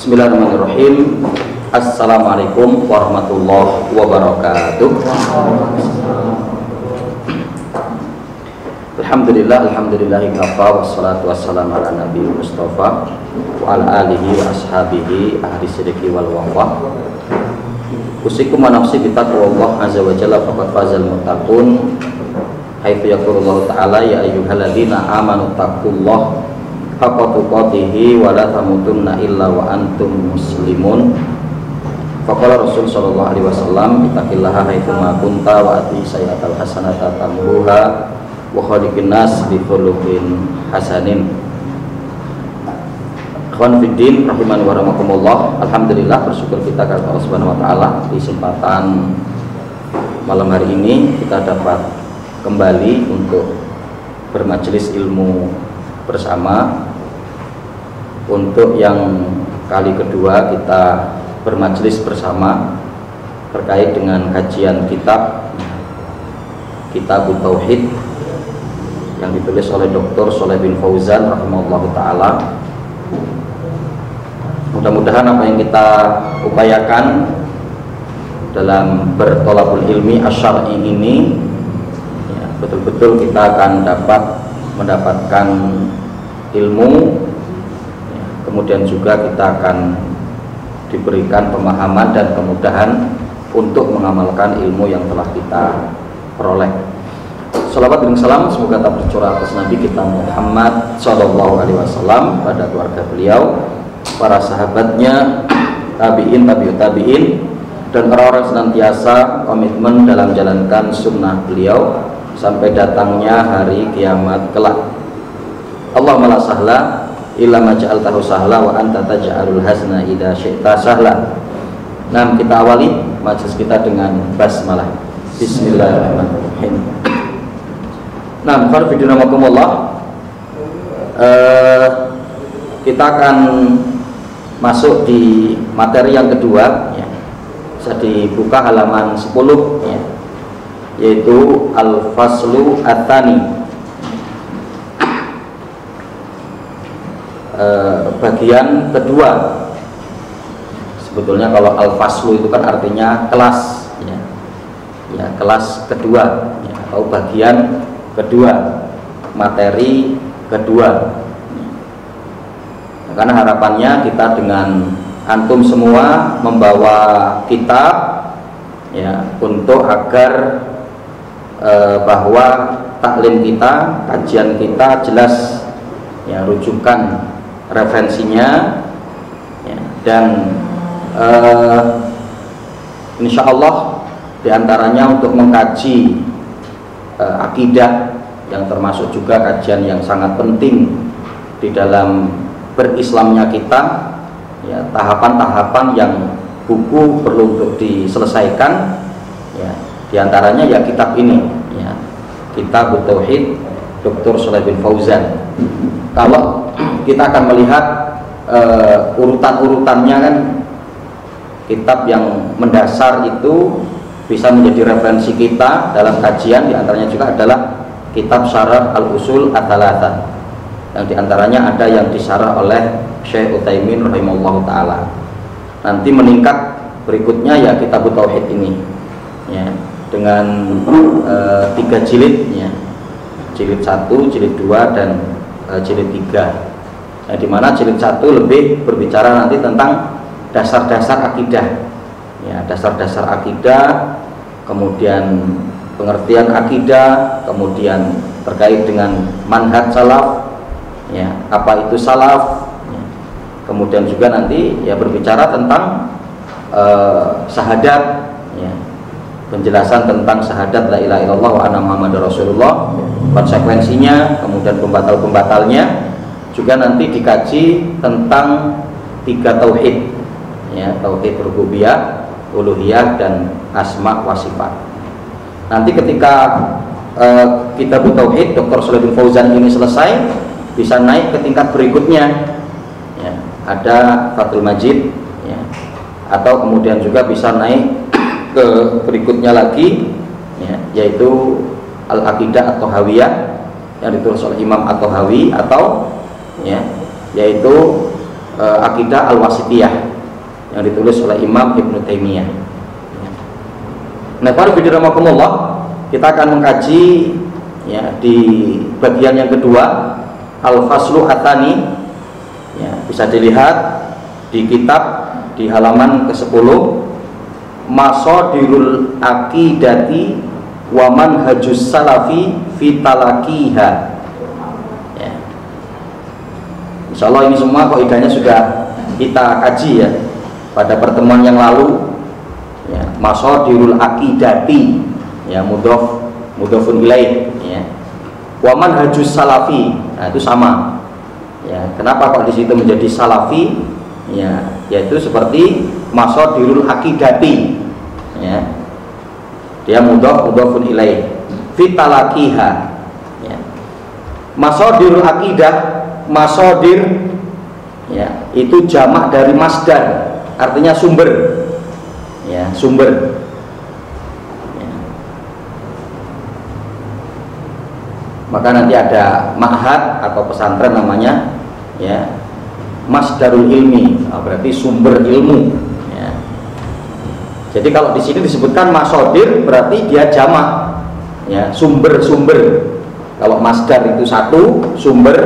Bismillahirrahmanirrahim. Assalamualaikum warahmatullahi wabarakatuh. Alhamdulillahi kafa wassalatu wassalamu ala nabiyil mustafa wa ala alihi wa ashabihi ahli sidqi wal wafa. Usikum wa nafsi bi taqwallah azza wa jalla faqad fazal muttaqun. Haitsu yaqulullahu ta'ala ya ayyuhalladzina amanu taqullaha haqqa tuqatih wa la tamutunna illa wa antum muslimun. Faqala Rasul sallallahu alaihi wasallam ittaqillaha haitsu ma kunta wa ati sayyatal hasanata tamruha wa khaliqin nas bi khuluqin hasanin. Ikhwan fiddin rahimani wa rahmakumullah. Alhamdulillah, bersyukur kita kepada Allah Subhanahu wa taala di kesempatan malam hari ini kita dapat kembali untuk bermajelis ilmu bersama. Untuk yang kali kedua kita bermajelis bersama terkait dengan kajian kitab Tauhid yang ditulis oleh Dr. Shalih bin Fauzan rahimahullahu ta'ala. Mudah-mudahan apa yang kita upayakan dalam bertolabul ilmi asy'ari ini ya, betul-betul kita akan dapat mendapatkan ilmu, kemudian juga kita akan diberikan pemahaman dan kemudahan untuk mengamalkan ilmu yang telah kita peroleh. Shalawat dan salam semoga tak tercurah atas Nabi kita Muhammad Sallallahu Alaihi Wasallam, pada keluarga beliau, para sahabatnya, tabiin, tabiut tabiin, dan orang-orang senantiasa komitmen dalam menjalankan sunnah beliau sampai datangnya hari kiamat kelak. Allahumma la sahla illa ma ja'altahu sahla wa anta taj'alul hazna idza syi'ta sahla. Nah, kita awali majelis kita dengan basmalah. Bismillahirrahmanirrahim. Nah, farfidunamakumullah, kita akan masuk di materi yang kedua ya. Bisa dibuka halaman 10 ya, yaitu al-faslu at-tsani. Bagian kedua. Sebetulnya kalau al-faslu itu kan artinya kelas ya. Ya, kelas kedua ya, atau bagian kedua, materi kedua. Karena harapannya kita dengan antum semua membawa kitab ya, untuk agar bahwa taklim kita, kajian kita jelas ya, rujukan referensinya ya, dan insya Allah diantaranya untuk mengkaji akidah, yang termasuk juga kajian yang sangat penting di dalam berislamnya kita ya, tahapan-tahapan yang buku perlu untuk diselesaikan ya, diantaranya ya kitab ini ya, Kitab Tauhid Dr. Shalih bin Fauzan. Kalau kita akan melihat urutan-urutannya kan, kitab yang mendasar itu bisa menjadi referensi kita dalam kajian. Diantaranya juga adalah kitab Syarah Al-Usul Ats-Tsalatsah, yang diantaranya ada yang disyarah oleh Syekh Utsaimin rahimahullahu ta'ala. Nanti meningkat berikutnya ya Kitab Tauhid ini ya, dengan 3 jilid ya, jilid 1, jilid 2, dan jilid 3. Nah, dimana jilid 1 lebih berbicara nanti tentang dasar-dasar akidah ya, dasar-dasar akidah, kemudian pengertian akidah, kemudian terkait dengan manhaj salaf ya, apa itu salaf ya. Kemudian juga nanti ya berbicara tentang syahadat ya, penjelasan tentang syahadat la ilaha illallah wa anna muhammadar rasulullah, konsekuensinya, kemudian pembatal-pembatalnya. Juga nanti dikaji tentang 3 tauhid ya, tauhid rububiyah, uluhiyah, dan asma wa sifat. Nanti ketika Kitab Tauhid Dr. Shalih bin Fauzan ini selesai, bisa naik ke tingkat berikutnya ya, ada Fathul Majid ya, atau kemudian juga bisa naik ke berikutnya lagi ya, yaitu Al-Aqidah At-Thahawiyah yang ditulis oleh Imam At-Tahawi, atau ya, yaitu Aqidah Al-Wasithiyah yang ditulis oleh Imam Ibnu Taimiyah. Nah, para bidirahakumullah, kita akan mengkaji ya di bagian yang kedua, Al-Faslu At-Tsani. Ya, bisa dilihat di kitab di halaman ke-10, Masadirul Aqidati wa Manhajus Salafi fi Talaqiha. Ya. Insyaallah ini semua kaidahnya sudah kita kaji ya pada pertemuan yang lalu. Ya, Masadirul Aqidati, ya, mudhofun ilaih, ya. Wa Manhajus Salafi, nah itu sama. Ya, kenapa kok di situ menjadi salafi? Ya, yaitu seperti Masadirul Aqidati. Ya. Dia mudhofun ilaih. Fi talaqiha. Ya. Masadirul Aqidah, masadir ya, itu jamak dari masdar, artinya sumber. Ya, sumber. Ya. Maka nanti ada ma'had atau pesantren namanya, ya, Masdarul Ilmi, berarti sumber ilmu. Ya. Jadi kalau di sini disebutkan masadir, berarti dia jamak, ya, sumber-sumber. Kalau masdar itu satu, sumber,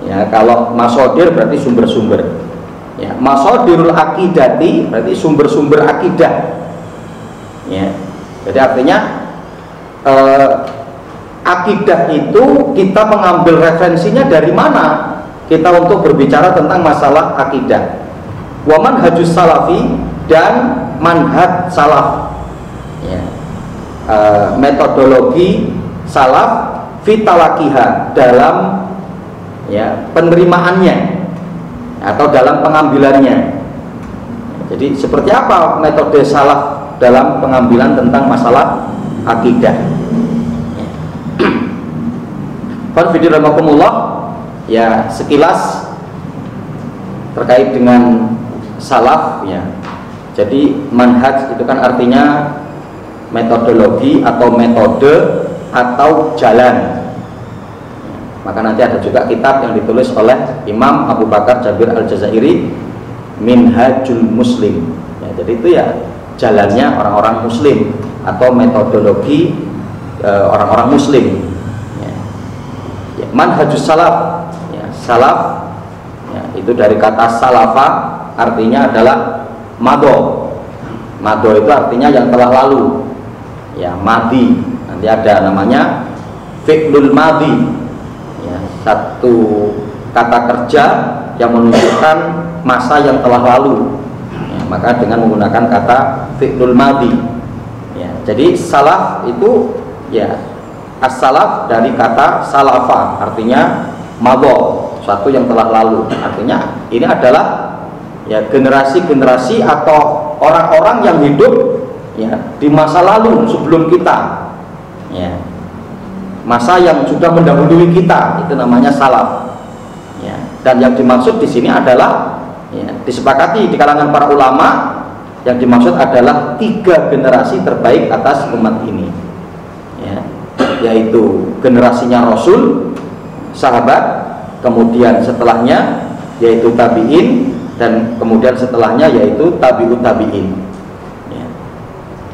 ya, kalau masadir berarti sumber-sumber. Ya, Masadirul Aqidati berarti sumber-sumber akidah. Ya. Jadi artinya akidah itu kita mengambil referensinya dari mana kita untuk berbicara tentang masalah akidah. Wa manhajus salafi, dan manhaj salaf, ya. Metodologi salaf fi talaqiha, dalam ya penerimaannya atau dalam pengambilannya. Jadi seperti apa metode salaf dalam pengambilan tentang masalah akidah. Qanfidirahakumullah, ya, sekilas terkait dengan salaf, ya. Jadi manhaj itu kan artinya metodologi atau metode atau jalan. Maka nanti ada juga kitab yang ditulis oleh Imam Abu Bakar Jabir Al-Jazairi, Minhajul Muslim. Ya, jadi itu ya jalannya orang-orang Muslim atau metodologi orang-orang Muslim. Ya, manhajus salaf, ya, salaf, ya, itu dari kata salafa, artinya adalah mado. Mado itu artinya yang telah lalu, ya, madi. Nanti ada namanya fi'lul madi, ya, satu kata kerja yang menunjukkan masa yang telah lalu, ya, maka dengan menggunakan kata fi'lul madi, ya. Jadi salaf itu, ya, as-salaf dari kata salafa, artinya mado, suatu yang telah lalu. Artinya ini adalah, ya, generasi-generasi atau orang-orang yang hidup, ya, di masa lalu sebelum kita, ya, masa yang sudah mendahului kita, itu namanya salaf, ya. Dan yang dimaksud di sini adalah, ya, disepakati di kalangan para ulama, yang dimaksud adalah 3 generasi terbaik atas umat ini, ya, yaitu generasinya Rasul, sahabat, kemudian setelahnya yaitu tabi'in, dan kemudian setelahnya yaitu tabi'ut tabi'in. Ya.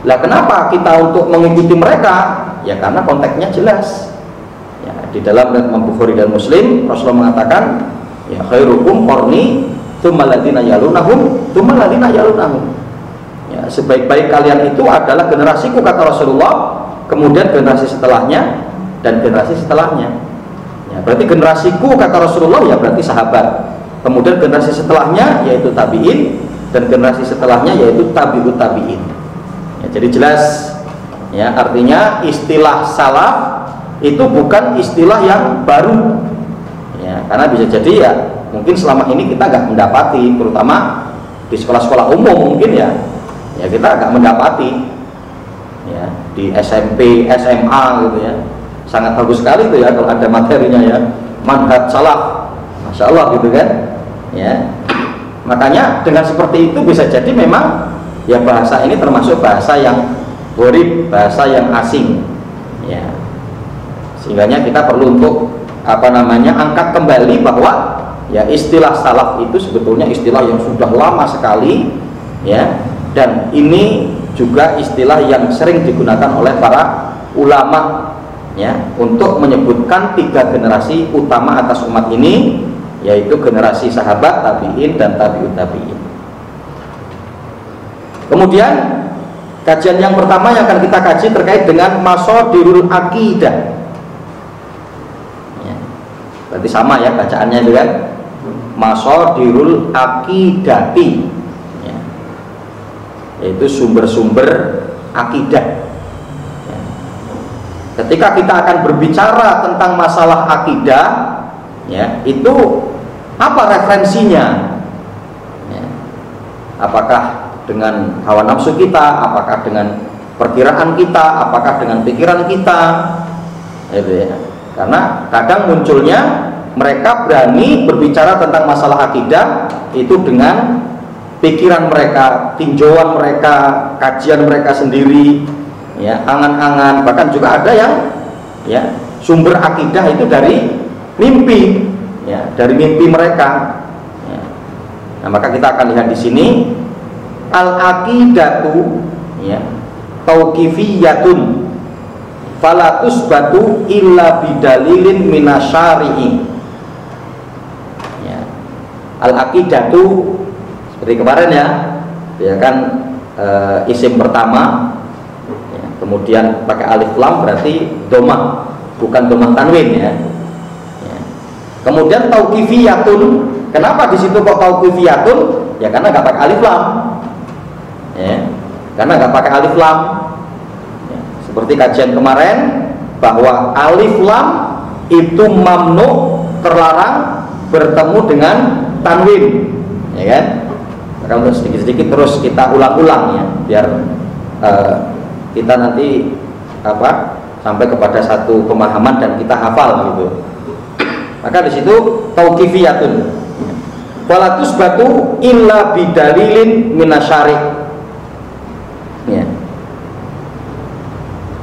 Lah kenapa kita untuk mengikuti mereka? Ya karena konteksnya jelas. Ya, di dalam Imam Bukhari dan Muslim, Rasulullah mengatakan, ya, khairukum qarni, tsumma alladziina yalunahum, tsumma alladziina yalunahum. Ya, sebaik-baik kalian itu adalah generasiku, kata Rasulullah, kemudian generasi setelahnya, dan generasi setelahnya. Ya, berarti generasiku, kata Rasulullah, ya berarti sahabat. Kemudian generasi setelahnya yaitu tabi'in, dan generasi setelahnya yaitu tabi'ut tabi'in. Ya, jadi jelas, ya, artinya istilah salaf itu bukan istilah yang baru, ya, karena bisa jadi, ya, mungkin selama ini kita nggak mendapati, terutama di sekolah-sekolah umum mungkin, ya kita nggak mendapati, ya, di SMP, SMA gitu, ya, sangat bagus sekali itu, ya, kalau ada materinya, ya, manhaj salaf, masya Allah gitu kan, ya. Makanya dengan seperti itu bisa jadi memang, ya, bahasa ini termasuk bahasa yang gharib, bahasa yang asing, ya. Sehingganya kita perlu untuk angkat kembali bahwa ya istilah salaf itu sebetulnya istilah yang sudah lama sekali, ya, dan ini juga istilah yang sering digunakan oleh para ulama, ya, untuk menyebutkan 3 generasi utama atas umat ini, yaitu generasi sahabat, tabi'in, dan tabi'ut tabi'in. Kemudian kajian yang pertama yang akan kita kaji terkait dengan masadirul aqidah. Berarti sama ya bacaannya itu kan, masadirul aqidati, ya, yaitu sumber-sumber akidah, ya. Ketika kita akan berbicara tentang masalah akidah, ya, itu apa referensinya, ya. Apakah dengan hawa nafsu kita, apakah dengan perkiraan kita, apakah dengan pikiran kita, gitu ya. Karena kadang munculnya mereka berani berbicara tentang masalah akidah itu dengan pikiran mereka, tinjauan mereka, kajian mereka sendiri, ya, angan-angan. Bahkan juga ada yang, ya, sumber akidah itu dari mimpi, ya, dari mimpi mereka, ya. Nah, maka kita akan lihat di sini al-aqidatu, ya, tauqifiyatun falatus batu illa bidalilin minasyari'i, ya. Al-aqidatu seperti kemarin ya kan, isim pertama, ya, kemudian pakai alif lam berarti domah, bukan domah tanwin, ya. Kemudian tauqifiyatun, kenapa di situ kok tauqifiyatun? Ya karena nggak pakai alif lam, ya, karena nggak pakai alif lam. Seperti kajian kemarin bahwa alif lam itu mamnu, terlarang bertemu dengan tanwin, ya kan? Maka untuk sedikit-sedikit terus kita ulang-ulang, ya, biar kita nanti sampai kepada satu pemahaman dan kita hafal gitu. Maka di situ tauqifiyatun walatus batu illa bidalilin minasyari', ya.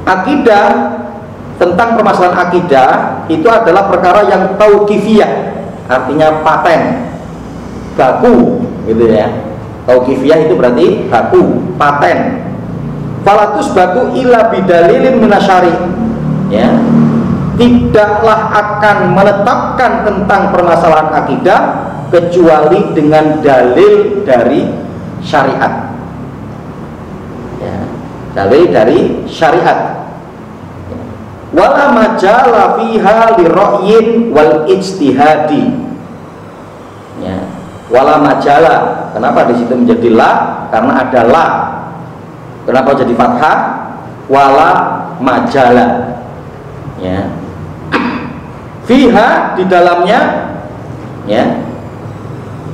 Akidah, tentang permasalahan akidah itu adalah perkara yang tauqifiyah, artinya paten, baku, gitu ya. Tauqifiyah itu berarti baku, paten. Falatus batu illa bidalilin minasyari', ya. Tidaklah akan menetapkan tentang permasalahan akidah kecuali dengan dalil dari syariat, ya. Dalil dari syariat. Wala majala fiha li ra'yin wal ijtihadi, ya. Wala majala, kenapa di situ menjadi la? Karena ada la. Kenapa jadi fathah? Wala majala, ya. Fiha, di dalamnya, ya.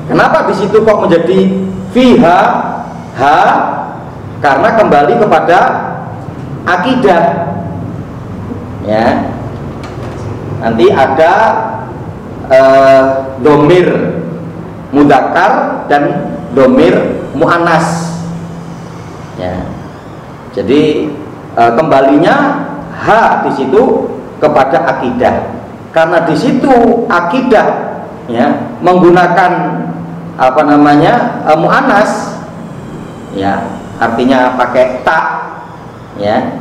Kenapa di situ kok menjadi fiha? Ha, karena kembali kepada akidah, ya. Nanti ada domir mudzakkar dan domir muannas, ya. Jadi kembalinya ha di situ kepada akidah, karena di situ akidah, ya, menggunakan muannas, ya, artinya pakai ta, ya.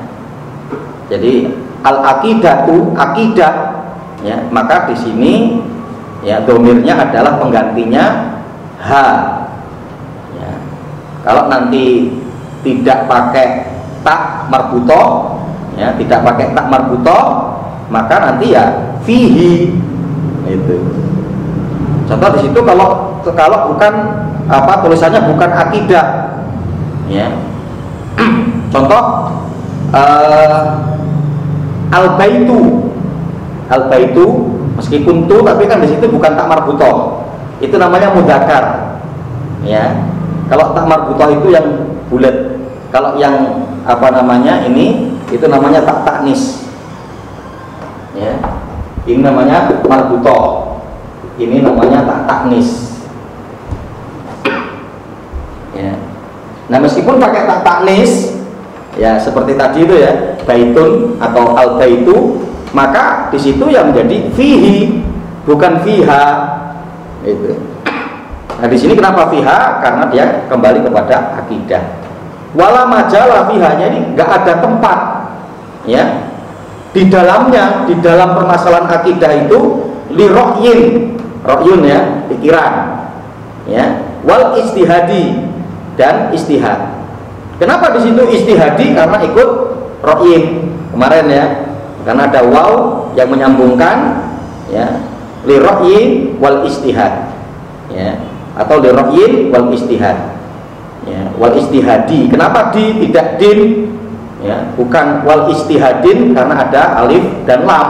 Jadi al-aqidatu, akidah, ya, maka di sini, ya, domirnya adalah penggantinya ha, ya. Kalau nanti tidak pakai tak marbuto, ya, tidak pakai tak marbuto, maka nanti ya fihi, itu. Contoh di situ kalau bukan tulisannya bukan akidah, ya. Contoh al-baitu meskipun tu, tapi kan di situ bukan tak marbutoh, itu namanya mudzakkar, ya. Kalau tak marbutoh itu yang bulat, kalau yang ini itu namanya tak taknis, ya. Ini namanya marbutoh, ini namanya tak taknis, ya. Nah, meskipun pakai tak taknis, ya, seperti tadi itu ya, baitun atau al-baitu, maka di situ yang menjadi fihi, bukan fiha, Itu. Nah di sini kenapa fiha? Karena dia kembali kepada akidah. Wala majalah fihanya ini nggak ada tempat, ya. Di dalamnya, di dalam permasalahan akidah itu liro'yin, ro'yun ya, pikiran, ya. Wal istihadi dan istihad. Kenapa di situ istihadi? Karena ikut ro'yin kemarin ya. Karena ada waw yang menyambungkan, ya. Liro'yin wal istihad, ya. Atau liro'yin wal istihad, ya. Wal istihadi. Kenapa tidak din, ya, bukan wal istihadin? Karena ada alif dan lam,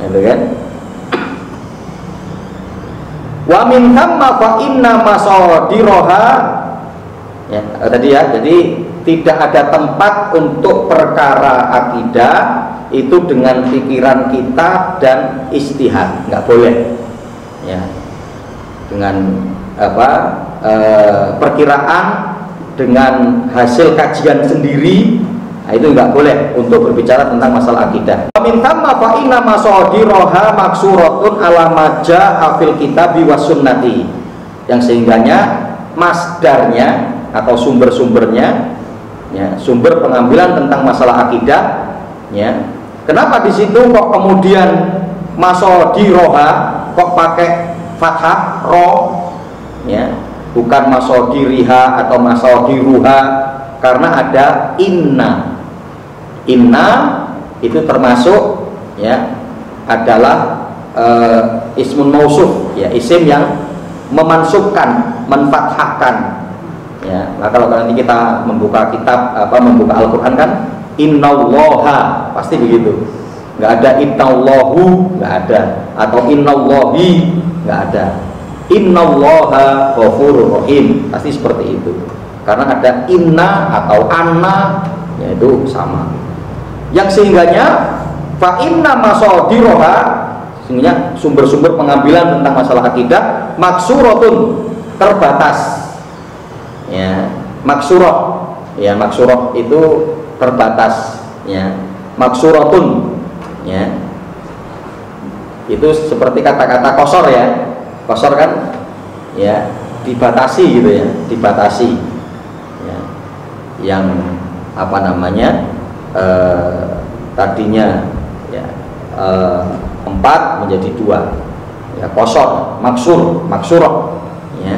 gitu kan. Wa min thamma fa inna masadiroha, ya, tadi ya. Jadi tidak ada tempat untuk perkara akidah itu dengan pikiran kita dan istihad, nggak boleh, ya. Dengan perkiraan dengan hasil kajian sendiri, nah itu nggak boleh untuk berbicara tentang masalah akidah. Mintamma fa inna masadiroha maksuratun ala majaa fil kitabi was sunnati, yang sehingganya masdarnya atau sumber-sumbernya, ya, sumber pengambilan tentang masalah akidah, ya. Kenapa di situ kok kemudian masadiroha kok pakai fathah ro, ya, bukan masodiriha atau masodiruha? Karena ada inna. Inna itu termasuk, ya, adalah ismun mausuf, ya, isim yang memansubkan, menfathahkan, ya. Nah kalau nanti kita membuka kitab membuka Al-Quran kan innallaha, pasti begitu. Nggak ada innallahu, nggak ada, atau innallahi, nggak ada. Innallaha ghafurur rahim, pasti seperti itu. Karena ada inna atau anna, yaitu sama. Yang sehingganya fa inna masadiroha, sehingga sumber-sumber pengambilan tentang masalah akidah maksuratun, terbatas, ya. Maksurah, ya, maksurah itu terbatas, ya. Maksuratun, ya, itu seperti kata-kata kosor, ya. Kosor kan, ya, dibatasi gitu, ya, dibatasi, ya. Yang tadinya, ya, 4 menjadi 2, ya, kosor, maksurah, ya.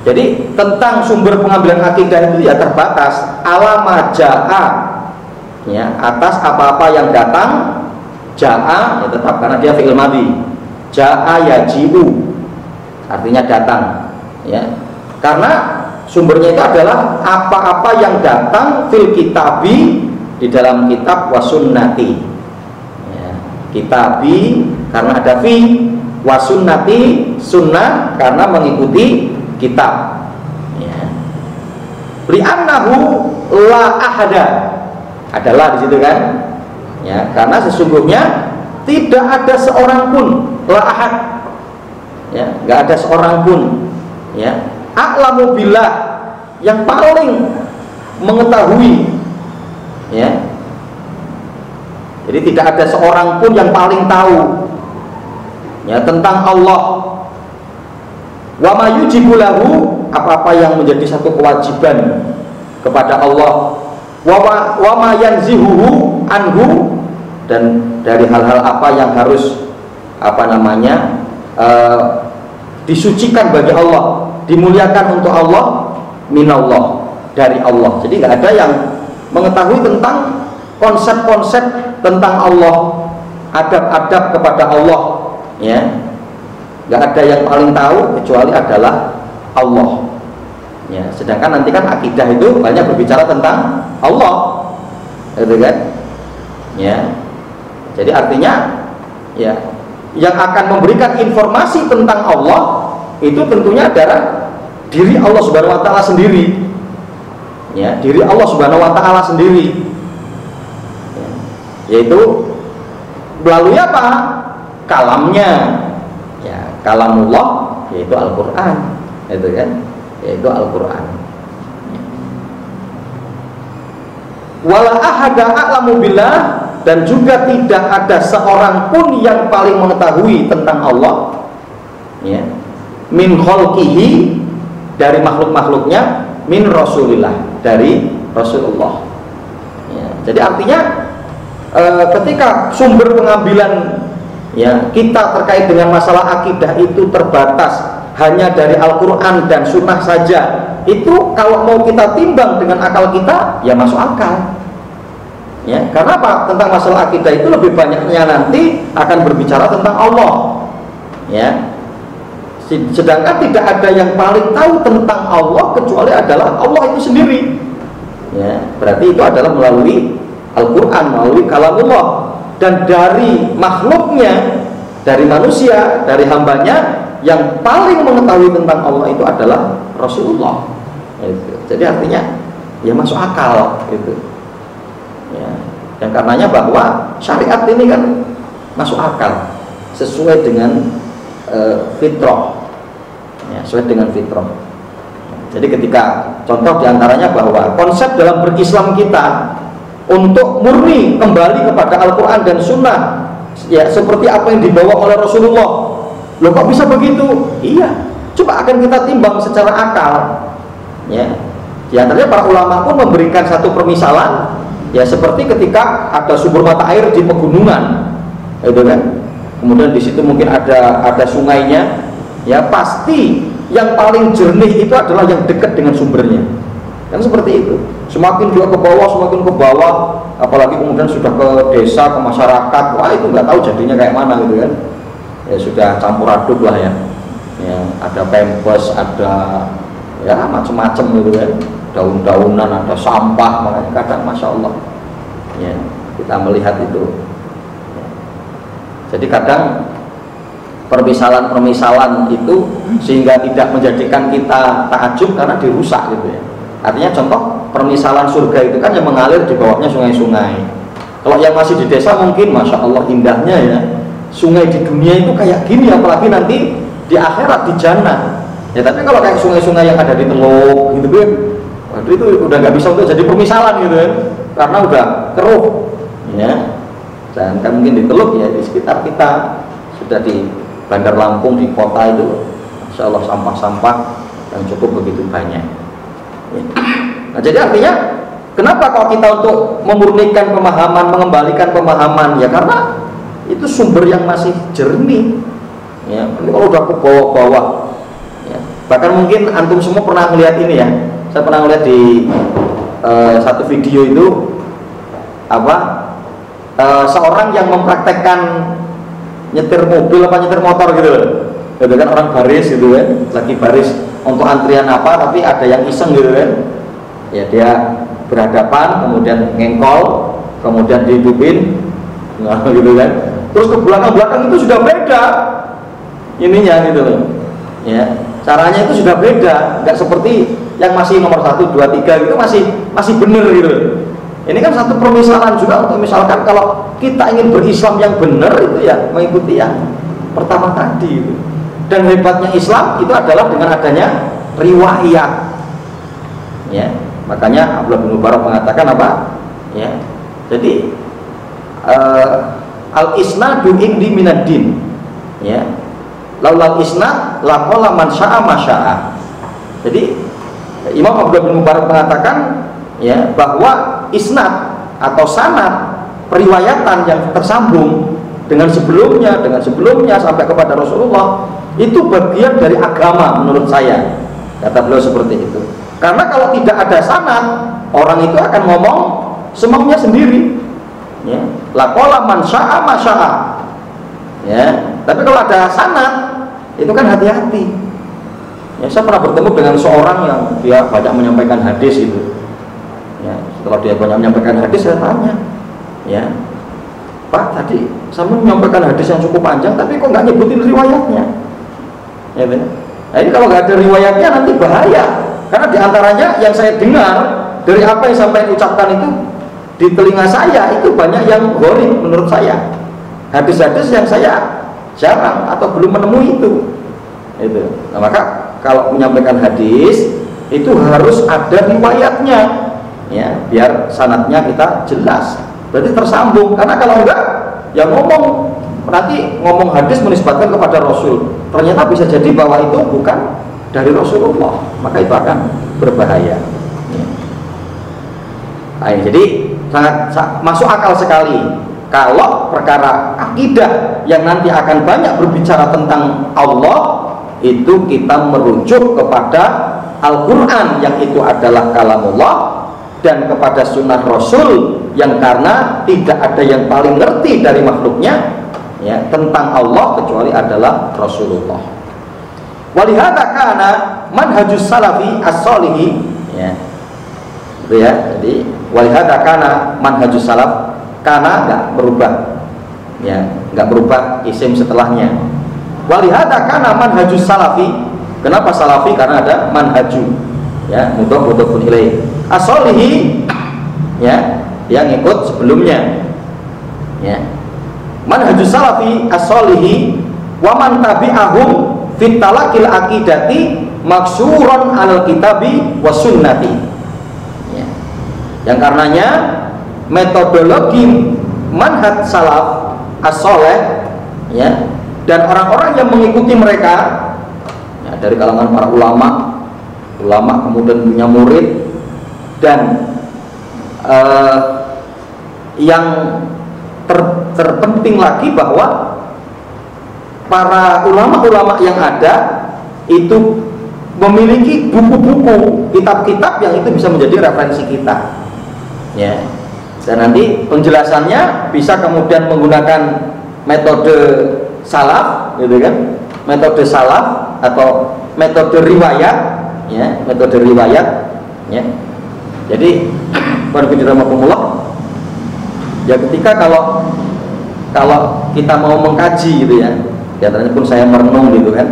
Jadi tentang sumber pengambilan akidah itu ya terbatas, ala majaa, ya, atas apa-apa yang datang. Jaa, ya, tetap karena dia fi'il madhi. Jaa yaji'u, artinya datang, ya. Karena sumbernya itu adalah apa-apa yang datang fil kitabi, di dalam kitab wasunnati, ya. Kitabi karena ada fi, wasunnati sunnah karena mengikuti kitab, ya. Li'annahu la ahada, adalah di situ kan, ya, karena sesungguhnya tidak ada seorang pun, la ahad, ya, nggak ada seorang pun, ya, a'lamu billah, yang paling mengetahui, ya. Jadi tidak ada seorang pun yang paling tahu, ya, tentang Allah. Wa ma yujibu lahu, apa-apa yang menjadi satu kewajiban kepada Allah. Wa ma yanzihuhu anhu, dan dari hal-hal apa yang harus disucikan bagi Allah, dimuliakan untuk Allah, minallah, dari Allah. Jadi nggak ada yang mengetahui tentang konsep-konsep tentang Allah, adab-adab kepada Allah, ya. Nggak ada yang paling tahu kecuali adalah Allah, ya. Sedangkan nanti kan akidah itu banyak berbicara tentang Allah, gitu kan, ya. Jadi artinya, ya, yang akan memberikan informasi tentang Allah itu tentunya adalah diri Allah Subhanahu wa taala sendiri, ya, diri Allah Subhanahu wa taala sendiri, ya. Yaitu melalui apa? Kalamnya, ya, kalamullah, yaitu Al-Qur'an, itu kan, yaitu Al-Qur'an. Wala ahada a'lamu billah, dan juga tidak ada seorang pun yang paling mengetahui tentang Allah, ya, min khalqihi, dari makhluk-makhluknya, min rasulillah, dari Rasulullah. Ya, jadi artinya ketika sumber pengambilan ya kita terkait dengan masalah akidah itu terbatas hanya dari Al-Quran dan Sunnah saja, itu kalau mau kita timbang dengan akal kita ya masuk akal. Ya, karena apa? Tentang masalah akidah itu lebih banyaknya nanti akan berbicara tentang Allah. Ya, sedangkan tidak ada yang paling tahu tentang Allah kecuali adalah Allah itu sendiri. Ya, berarti itu adalah melalui Al-Quran, melalui kalamullah. Dan dari makhluknya, dari manusia, dari hambanya, yang paling mengetahui tentang Allah itu adalah Rasulullah. Jadi artinya ya masuk akal gitu. Ya, dan karenanya bahwa syariat ini kan masuk akal, sesuai dengan fitrah, ya, sesuai dengan fitrah. Jadi ketika contoh diantaranya bahwa konsep dalam berislam kita untuk murni kembali kepada Al-Quran dan Sunnah, ya seperti apa yang dibawa oleh Rasulullah. Loh kok bisa begitu? Iya, coba akan kita timbang secara akal. Ya, diantaranya para ulama pun memberikan satu permisalan. Ya seperti ketika ada sumber mata air di pegunungan, itu kan. Kemudian di situ mungkin ada sungainya, ya pasti yang paling jernih itu adalah yang dekat dengan sumbernya. Kan seperti itu. Semakin juga ke bawah, apalagi kemudian sudah ke desa, ke masyarakat, wah itu nggak tahu jadinya kayak mana gitu kan. Ya sudah campur aduk lah ya. Ya ada pempes, ada ya macam-macam gitu kan. Daun-daunan, ada sampah, makanya kadang masya Allah ya kita melihat itu ya. Jadi kadang permisalan itu sehingga tidak menjadikan kita takjub karena dirusak gitu ya. Artinya contoh permisalan surga itu kan yang mengalir di bawahnya sungai-sungai. Kalau yang masih di desa mungkin masya Allah indahnya ya, sungai di dunia itu kayak gini, apalagi nanti di akhirat di jannah ya. Tapi kalau kayak sungai-sungai yang ada di Teluk gitu kan, waduh itu udah nggak bisa untuk jadi permisalan gitu kan, karena udah keruh ya. Dan kan mungkin di Teluk ya di sekitar kita, sudah di Bandar Lampung, di kota itu insya Allah sampah-sampah yang cukup begitu banyak ya. Nah jadi artinya kenapa kalau kita untuk memurnikan pemahaman, mengembalikan pemahaman ya karena itu sumber yang masih jernih ya. Ini kalau udah ke bawah-bawah ya. Bahkan mungkin antum semua pernah melihat ini ya. Saya pernah melihat di satu video itu seorang yang mempraktekkan nyetir mobil apa nyetir motor gitu loh. Gitu kan, orang baris gitu kan, lagi baris untuk antrian apa, tapi ada yang iseng gitu kan. Ya dia berhadapan, kemudian ngengkol, kemudian dihidupin, nah gitu kan. Terus ke belakang-belakang itu sudah beda ininya gitu loh. Ya, caranya itu sudah beda, nggak seperti yang masih nomor 1, 2, 3 gitu masih bener gitu. Ini kan satu permisalan juga untuk misalkan kalau kita ingin berislam yang benar itu ya mengikuti yang pertama tadi gitu. Dan hebatnya Islam itu adalah dengan adanya riwayat. Ya, makanya Abdullah bin Mubarak mengatakan apa? Ya, jadi al-isnadu indi minad-din. Ya, laulal isnad laqala man syaa ma syaa. Jadi Imam Abdullah bin Mubarak mengatakan ya bahwa isnad atau sanad periwayatan yang tersambung dengan sebelumnya sampai kepada Rasulullah itu bagian dari agama menurut saya, kata beliau seperti itu. Karena kalau tidak ada sanad, orang itu akan ngomong semaunya sendiri ya, laqala man syaa ma syaa. Ya, tapi kalau ada sanad itu kan hati-hati. Ya, saya pernah bertemu dengan seorang yang dia banyak menyampaikan hadis itu. Ya, setelah dia banyak menyampaikan hadis, saya tanya, ya, Pak, tadi saya menyampaikan hadis yang cukup panjang, tapi kok nggak nyebutin riwayatnya? Ya, nah, ini kalau nggak ada riwayatnya nanti bahaya, karena diantaranya yang saya dengar dari apa yang sampai ucapkan itu di telinga saya itu banyak yang gharib menurut saya. Hadis-hadis yang saya jarang atau belum menemui itu. Nah, maka kalau menyampaikan hadis itu harus ada riwayatnya, ya, biar sanadnya kita jelas. Berarti tersambung. Karena kalau enggak, yang ngomong nanti ngomong hadis menisbatkan kepada Rasul, ternyata bisa jadi bahwa itu bukan dari Rasulullah, maka itu akan berbahaya. Nah, jadi sangat masuk akal sekali kalau perkara akidah yang nanti akan banyak berbicara tentang Allah, itu kita merujuk kepada Al-Quran yang itu adalah kalamullah, dan kepada sunnah Rasul yang karena tidak ada yang paling ngerti dari makhluknya ya tentang Allah kecuali adalah Rasulullah. Walihada kana manhajus salafi as-solihi ya. Gitu ya. Jadi walihada kana manhajus salaf, kana enggak berubah. Ya, enggak berubah isim setelahnya. Walihada kana manhajus salafi. Kenapa salafi? Karena ada manhaju. Ya, mudhofun ilaih. As-solihi ya, yang ikut sebelumnya. Ya. Manhajus salafi as-solihi wa man tabi'ahum fit talaqil aqidati maksuran alal kitabi was sunnati ya. Yang karenanya metodologi manhaj salaf as-soleh ya, dan orang-orang yang mengikuti mereka ya, dari kalangan para ulama kemudian punya murid, dan yang terpenting lagi bahwa para ulama-ulama yang ada itu memiliki buku-buku, kitab-kitab yang itu bisa menjadi referensi kita ya. Dan nanti penjelasannya bisa kemudian menggunakan metode salaf gitu kan, metode salaf atau metode riwayat ya, metode riwayat ya. Jadi ya ketika kalau kita mau mengkaji gitu ya, diantaranya pun saya merenung gitu kan,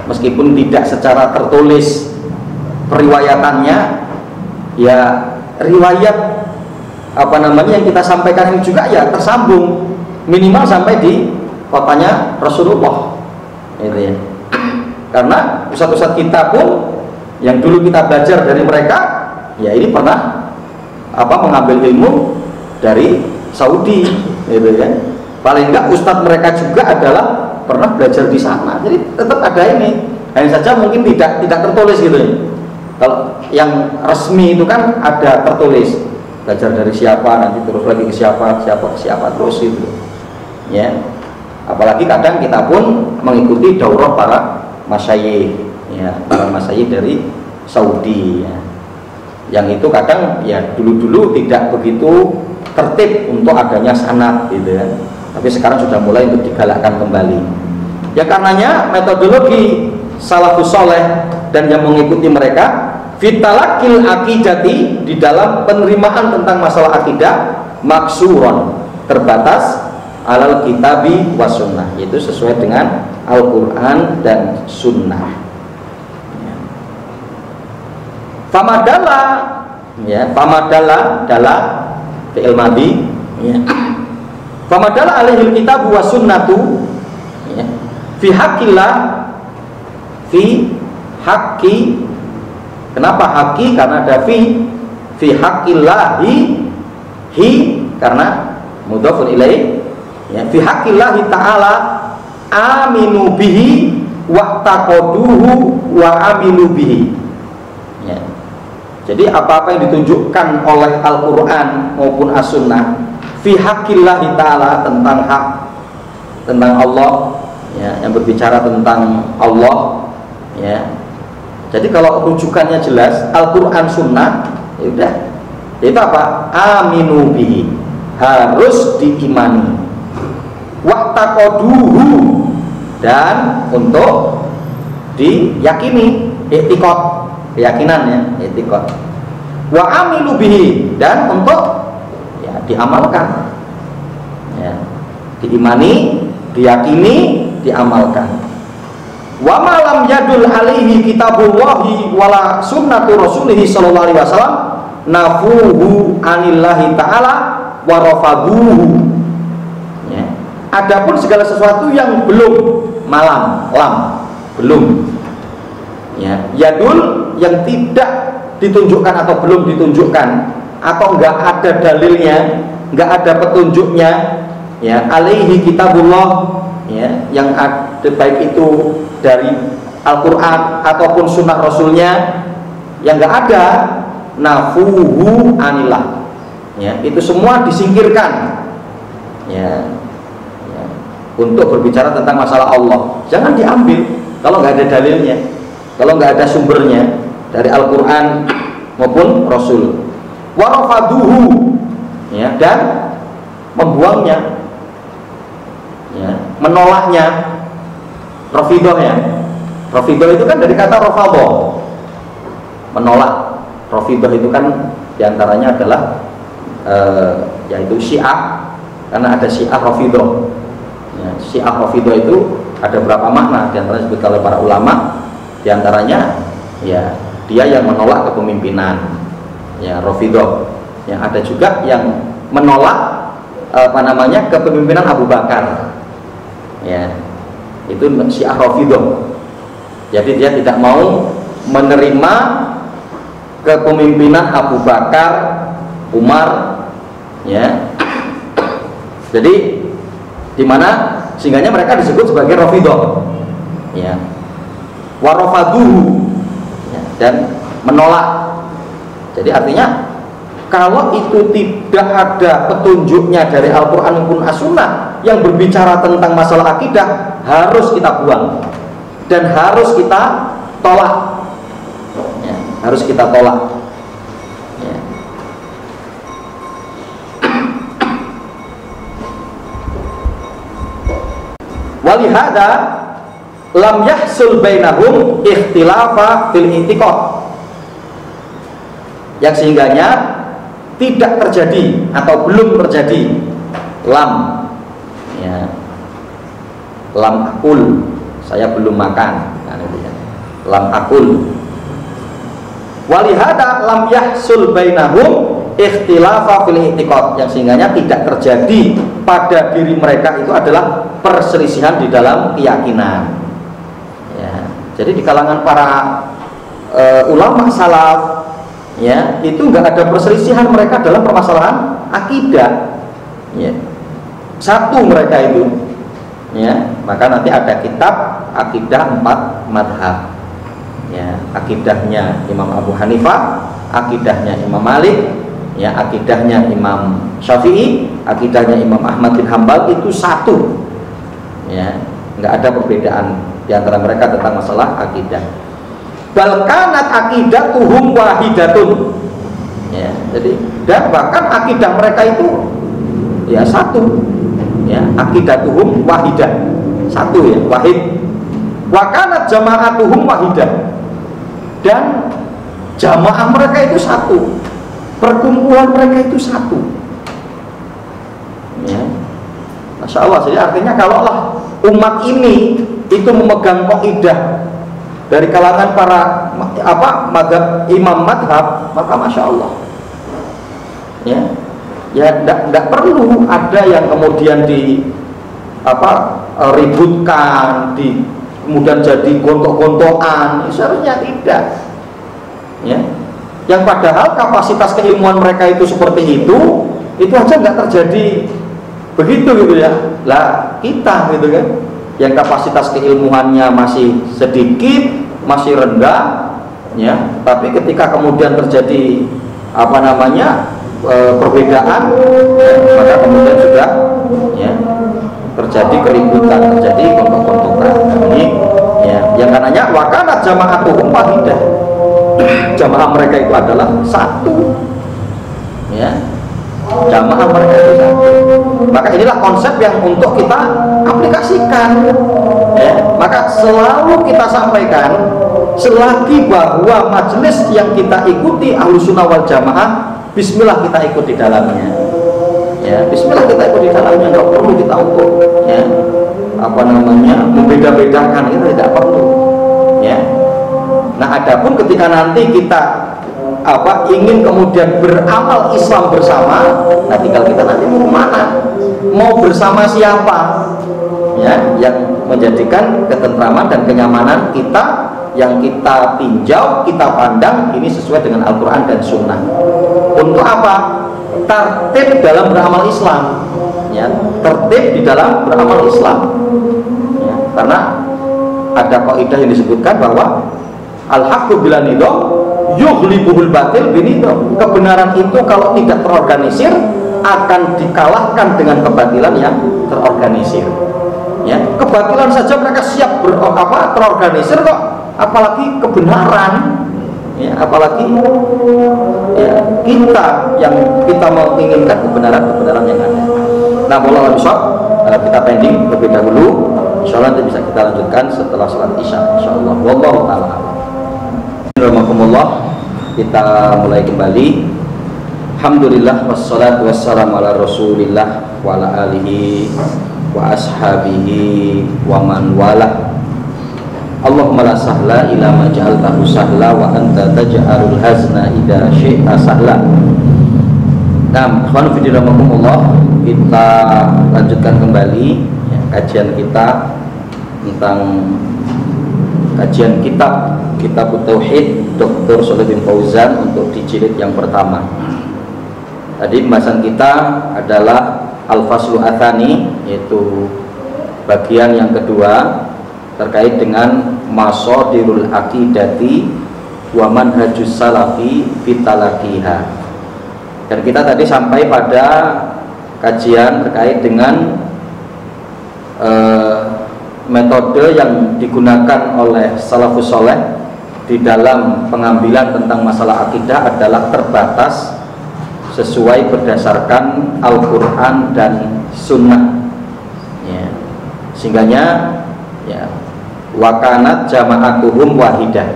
meskipun tidak secara tertulis periwayatannya ya, riwayat apa namanya yang kita sampaikan ini juga ya tersambung minimal sampai di kotanya Rasulullah gitu ya. Karena ustadz-ustadz kita pun yang dulu kita belajar dari mereka ya ini pernah mengambil ilmu dari Saudi gitu kan. Paling enggak ustadz mereka juga adalah pernah belajar di sana, jadi tetap ada ini, hanya saja mungkin tidak tertulis gitu ya. Kalau yang resmi itu kan ada tertulis, belajar dari siapa, nanti terus lagi ke siapa terus itu ya. Apalagi kadang kita pun mengikuti daurah para masyayikh ya, para masyayikh dari Saudi ya, yang itu kadang ya dulu tidak begitu tertib untuk adanya sanad gitu ya, tapi sekarang sudah mulai untuk digalakkan kembali ya. Karenanya metodologi salafus soleh dan yang mengikuti mereka fitalakil akidati, di dalam penerimaan tentang masalah akidah maksuron, terbatas alal kitabi was sunnah, yaitu sesuai dengan Al-Quran dan sunnah ya. Famadala ya, famadala dala fi'il madhi ya. Famadala alaihil kitabu was sunnatu ya. Fi haqqillah, fi haqqi. Kenapa haqqi? Karena ada fi haqqillahi, hi karena mudhofun ilaih ya. Fi haqqillahi ta'ala aminu bihi wa'taqaduhu wa aminu bihi ya. Jadi apa-apa yang ditunjukkan oleh Al-Quran maupun As-Sunnah fi haqqillahi ta'ala, tentang hak, tentang Allah ya, yang berbicara tentang Allah ya. Jadi kalau rujukannya jelas Al-Quran Sunnah ya udah, itu apa? Aminu bihi, harus diimani, wa'taqaduhu, dan untuk diyakini, i'tiqad, keyakinan ya, i'tiqad, wa amilu bihi, dan untuk ya diamalkan ya, diimani, diyakini, diamalkan. Wa ma lam yadul alaihi kitabullahi wala sunnatu rasulihi sallallahu alaihi wasallam nafuhu anillahi ta'ala wa rafaduhu ya. Adapun segala sesuatu yang belum belum ya, yadul yang tidak ditunjukkan atau belum ditunjukkan atau enggak ada dalilnya, enggak ada petunjuknya ya, alaihi kitabullah, ya, yang ada, baik itu dari Al-Quran ataupun sunnah Rasulnya, yang nggak ada, nafuhu anillah, ya, itu semua disingkirkan, ya, ya, untuk berbicara tentang masalah Allah. Jangan diambil kalau nggak ada dalilnya, kalau nggak ada sumbernya dari Al-Quran maupun Rasul. Warafaduhu, ya, dan membuangnya, ya, menolaknya. Rafidah, ya, Rafidah itu kan dari kata rafadha, menolak. Rafidah itu kan diantaranya adalah yaitu Syiah, karena ada Syiah Rafidah, ya, Syiah Rafidah itu ada berapa makna, diantaranya disebut oleh para ulama, diantaranya ya dia yang menolak kepemimpinan, ya, Rafidah. Yang ada juga yang menolak kepemimpinan Abu Bakar, ya, itu Syiah Rafidah. Jadi dia tidak mau menerima kepemimpinan Abu Bakar, Umar, ya. Jadi dimana sehingganya mereka disebut sebagai Rafidah, ya, warafaduhu, ya, dan menolak. Jadi artinya kalau itu tidak ada petunjuknya dari Al-Quran maupun As-Sunnah yang berbicara tentang masalah akidah, harus kita buang dan harus kita tolak, ya, harus kita tolak, ya. Walihada lam yahsul bainahum ikhtilafa fil i'tiqad, yang sehingganya tidak terjadi atau belum terjadi lam, ya, lam akul, saya belum makan, nah, ya, lam akul. Walihada lam yahsul bainahum ikhtilafa fil i'tiqad, yang sehingganya tidak terjadi pada diri mereka itu adalah perselisihan di dalam keyakinan, ya. Jadi di kalangan para ulama salaf, ya, itu nggak ada perselisihan mereka dalam permasalahan akidah, ya, satu mereka itu, ya. Maka nanti ada kitab akidah 4 madhab, ya, akidahnya Imam Abu Hanifah, akidahnya Imam Malik, ya, akidahnya Imam Syafi'i, akidahnya Imam Ahmad bin Hambal, itu satu, ya, nggak ada perbedaan di antara mereka tentang masalah akidah. Balkanat akidatuhum wahidatun, ya, jadi dan bahkan akidah mereka itu ya satu, ya, akidatuhum wahidah, satu, ya, wahid. Wakanat jama'atuhum wahidah, dan jamaah mereka itu satu, perkumpulan mereka itu satu, ya. Masya Allah. Jadi artinya kalaulah umat ini itu memegang kaidah dari kalangan para madhab, imam madhab, maka masya Allah, ya, ya, tidak perlu ada yang kemudian ributkan, kemudian jadi gontok-gontokan, seharusnya tidak, ya. Yang padahal kapasitas keilmuan mereka itu seperti itu aja nggak terjadi begitu, gitu ya. Lah kita, gitu kan, yang kapasitas keilmuannya masih sedikit, masih rendah, ya, tapi ketika kemudian terjadi perbedaan, maka kemudian sudah, ya, terjadi keributan, terjadi gontok-gontokan. Ini, ya, yang karenanya wakanat jama'atuhum wahidah, jamaah mereka itu adalah satu, ya, jamaah mereka itu satu. Maka inilah konsep yang untuk kita aplikasikan, ya. Maka selalu kita sampaikan, selagi bahwa majelis yang kita ikuti Ahlussunnah wal Jamaah, bismillah kita ikut di dalamnya, ya, bismillah kita ikut di dalamnya, nggak perlu kita untuk, ya, membeda-bedakan, itu tidak perlu, ya. Nah, adapun ketika nanti kita ingin kemudian beramal Islam bersama, nah tinggal kita nanti mau kemana, mau bersama siapa, ya, yang menjadikan ketentraman dan kenyamanan kita, yang kita tinjau, kita pandang ini sesuai dengan Al-Quran dan Sunnah. Untuk apa? Tertib dalam beramal Islam, ya, tertib di dalam beramal Islam, ya, karena ada kaidah yang disebutkan bahwa al-haqqu bila nidam yughlibuhul batil binidam. Kebenaran itu kalau tidak terorganisir akan dikalahkan dengan kebatilan yang terorganisir. Ya, kebatilan saja mereka siap terorganisir kok, apalagi kebenaran. Ya, apalagi ya, kita menginginkan kebenaran yang ada. Nah, wallahu a'lam, kita pending lebih dahulu. Insyaallah nanti bisa kita lanjutkan setelah salat Isya insyaallah. Wallahu taala. Bismillahirrahmanirrahim. Kita mulai kembali. Alhamdulillah wassalatu wassalamu ala Rasulillah wa ala alihi wa ashabihi wa man wala. Allahumma la sahla ila ma ja'altahu sahla wa anta taj'alul hazna idza syi'ta sahla. Nah, ikhwan fillah rahimakumullah, kita lanjutkan kembali ya, kajian kita tentang kajian kitab Tauhid Dr. Shalih bin Fauzan untuk di jilid yang pertama. Tadi pembahasan kita adalah Al-Faslu Atsani, yaitu bagian yang kedua terkait dengan Masadirul Aqidati wa Manhajus Salafi Fitalaqiha. Dan kita tadi sampai pada kajian terkait dengan metode yang digunakan oleh salafus saleh di dalam pengambilan tentang masalah akidah adalah terbatas sesuai berdasarkan Al-Quran dan Sunnah, ya. Sehingganya ya, wakanat jama'atuhum wahidah.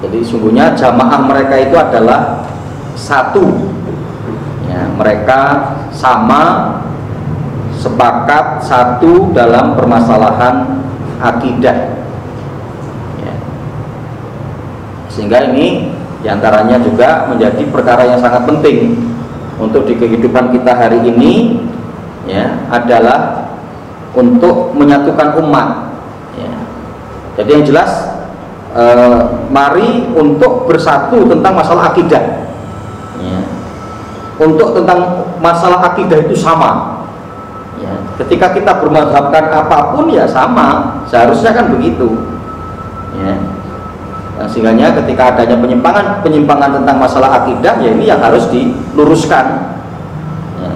Jadi sungguhnya jamaah mereka itu adalah satu, ya, mereka sama, sepakat satu dalam permasalahan akidah, ya. Sehingga ini diantaranya juga menjadi perkara yang sangat penting untuk di kehidupan kita hari ini, ya, adalah untuk menyatukan umat, ya. Jadi yang jelas mari untuk bersatu tentang masalah akidah, ya. Untuk tentang masalah akidah itu sama, ya. Ketika kita bermadhabkan apapun ya sama, seharusnya kan begitu, ya. Sehingganya ketika adanya penyimpangan tentang masalah akidah, ya ini yang harus diluruskan, ya.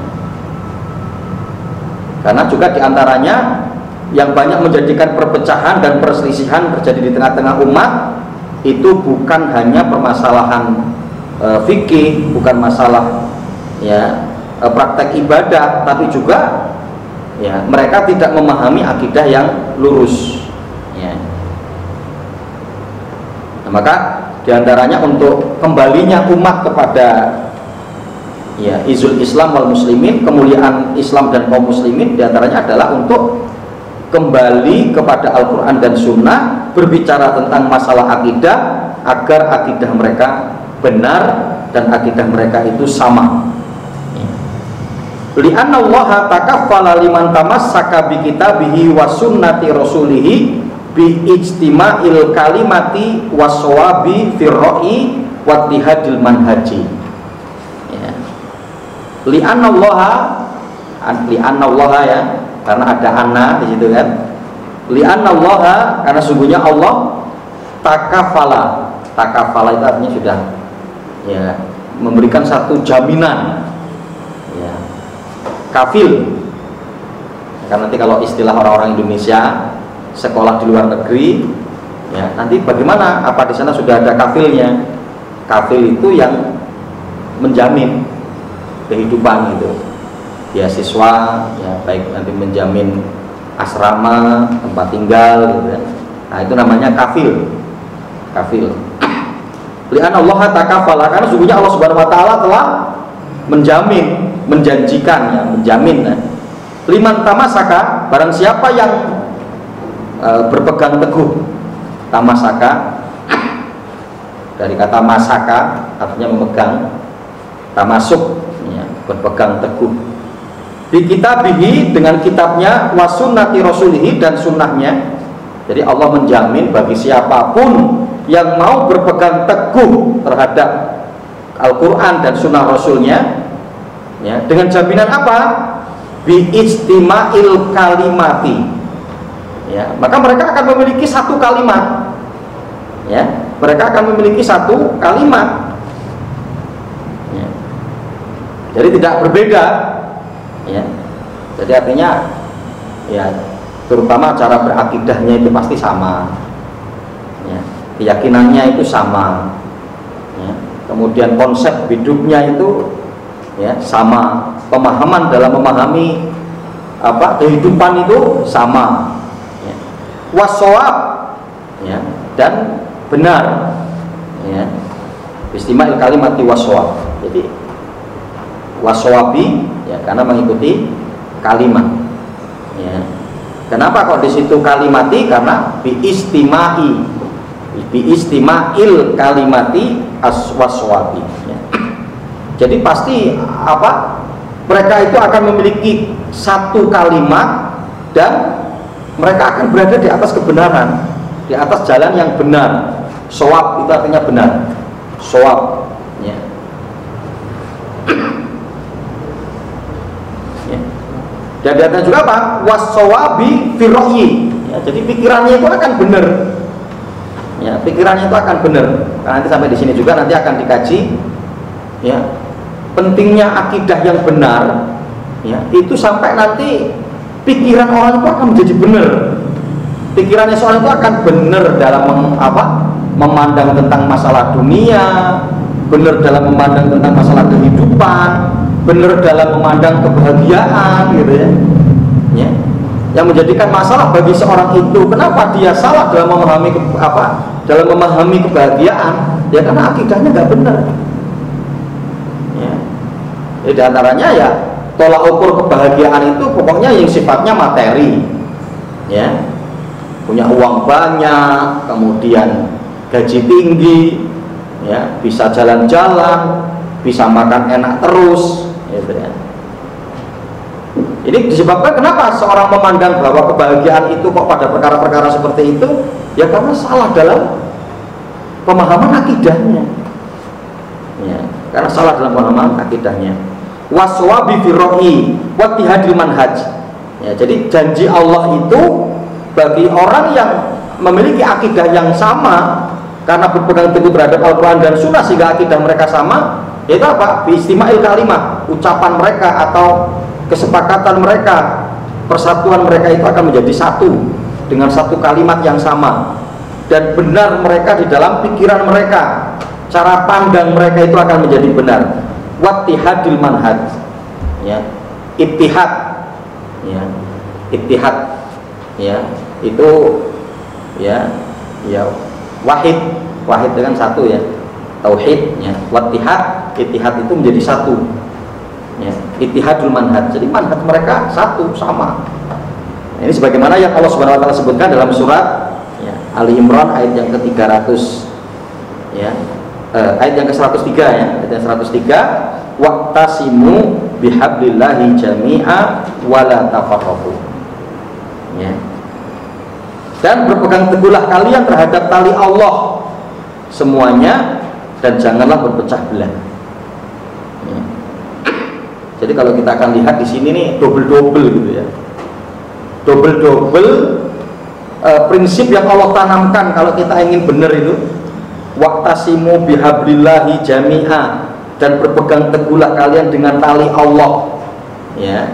Karena juga diantaranya yang banyak menjadikan perpecahan dan perselisihan terjadi di tengah-tengah umat itu bukan hanya permasalahan fikih, bukan masalah ya praktek ibadah, tapi juga ya mereka tidak memahami akidah yang lurus, ya. Nah, maka diantaranya untuk kembalinya umat kepada ya izul Islam wal muslimin, kemuliaan Islam dan kaum muslimin, diantaranya adalah untuk kembali kepada Al-Quran dan Sunnah, berbicara tentang masalah akidah agar akidah mereka benar dan akidah mereka itu sama. Li'anna Allah takaffala liman tamassaka bi kitabihi wa sunnati rasulihi bi ijtima'il kalimati waswabi firra'i wattihadil manhaji, ya. Li'anna Allah ya, karena ada anna di situ kan. Li'anna Allah, karena sungguhnya Allah takafala itu artinya sudah ya memberikan satu jaminan, ya, kafil. Karena nanti kalau istilah orang-orang Indonesia sekolah di luar negeri, ya nanti bagaimana? Apa di sana sudah ada kafilnya? Kafil itu yang menjamin kehidupan itu, beasiswa, ya baik nanti menjamin asrama, tempat tinggal, gitu kan. Nah itu namanya kafil. Li'an Allah takafala, karena sungguhnya Allah Subhanahu Wa Taala telah menjamin, menjanjikan, ya, menjamin. Nah, liman tamasaka, barang siapa yang berpegang teguh, tamasaka dari kata masaka artinya memegang, tamasuk ya, berpegang teguh di kitabihi dengan kitabnya, wasunnati rasulihi dan sunnahnya. Jadi Allah menjamin bagi siapapun yang mau berpegang teguh terhadap Al-Quran dan sunnah Rasulnya, ya, dengan jaminan apa? bi istima'il kalimati, ya, maka mereka akan memiliki satu kalimat, ya, mereka akan memiliki satu kalimat, ya. Jadi tidak berbeda, ya. Jadi artinya, ya, terutama cara berakidahnya itu pasti sama, ya, keyakinannya itu sama, ya. Kemudian konsep hidupnya itu, ya, sama, pemahaman dalam memahami kehidupan itu sama, ya. Wasawab, ya, dan benar, ya, istima'il kalimati wasawab. Jadi wasawabi, ya, karena mengikuti kalimat, ya. Kenapa kok di situ kalimati? Karena bi istima'il kalimati waswabi, ya. Jadi pasti mereka itu akan memiliki satu kalimat dan mereka akan berada di atas kebenaran, di atas jalan yang benar. Shawab itu artinya benar, shawab, ya. Ya. Dan datang juga apa? Wasawabi firroyi, ya, jadi pikirannya itu akan benar, ya, pikirannya itu akan benar. Nah, nanti sampai di sini juga nanti akan dikaji, ya, pentingnya akidah yang benar, ya, itu sampai nanti pikiran orang itu akan menjadi benar, pikirannya seorang itu akan benar dalam memandang tentang masalah dunia, benar dalam memandang tentang masalah kehidupan, benar dalam memandang kebahagiaan, gitu, ya, ya. Yang menjadikan masalah bagi seorang itu, kenapa dia salah dalam memahami dalam memahami kebahagiaan, ya karena akidahnya nggak benar. Di antaranya, ya, tolak ukur kebahagiaan itu pokoknya yang sifatnya materi, ya, punya uang banyak, kemudian gaji tinggi, ya, bisa jalan-jalan, bisa makan enak terus, gitu, ya. Ini disebabkan kenapa seorang memandang bahwa kebahagiaan itu kok pada perkara-perkara seperti itu, ya karena salah dalam pemahaman akidahnya, ya, karena salah dalam pemahaman akidahnya. Waswabi firrohi wattihadil manhaj, ya, jadi janji Allah itu bagi orang yang memiliki akidah yang sama karena berpegang teguh terhadap Al-Quran dan Sunnah sehingga akidah mereka sama, yaitu apa? Bi-istima'il kalimat, ucapan mereka atau kesepakatan mereka, persatuan mereka itu akan menjadi satu dengan satu kalimat yang sama, dan benar mereka di dalam pikiran mereka, cara pandang mereka itu akan menjadi benar. Wattihadil manhaj, ya, ittihad, ya, ittihad, ya, itu, ya, ya, wahid dengan satu, ya, tauhid, ya, wattihad, ittihad itu menjadi satu, ya, ittihadul manhaj, jadi manhaj mereka satu, sama. Nah, ini sebagaimana yang Allah Subhanahu wa taala sebutkan dalam surat, ya, Ali Imran ayat yang ke-300, ya, ayat yang ke-103, ya, ayat yang 103, waqtasimu bihablillahi jami'a wala tafarraqu, ya, dan berpegang teguhlah kalian terhadap tali Allah semuanya dan janganlah berpecah belah, ya. Jadi kalau kita akan lihat di sini nih double-double, gitu, ya, double-double prinsip yang Allah tanamkan kalau kita ingin benar itu. Waqtasimu bihablillahi jami'a, dan berpegang teguhlah kalian dengan tali Allah, ya,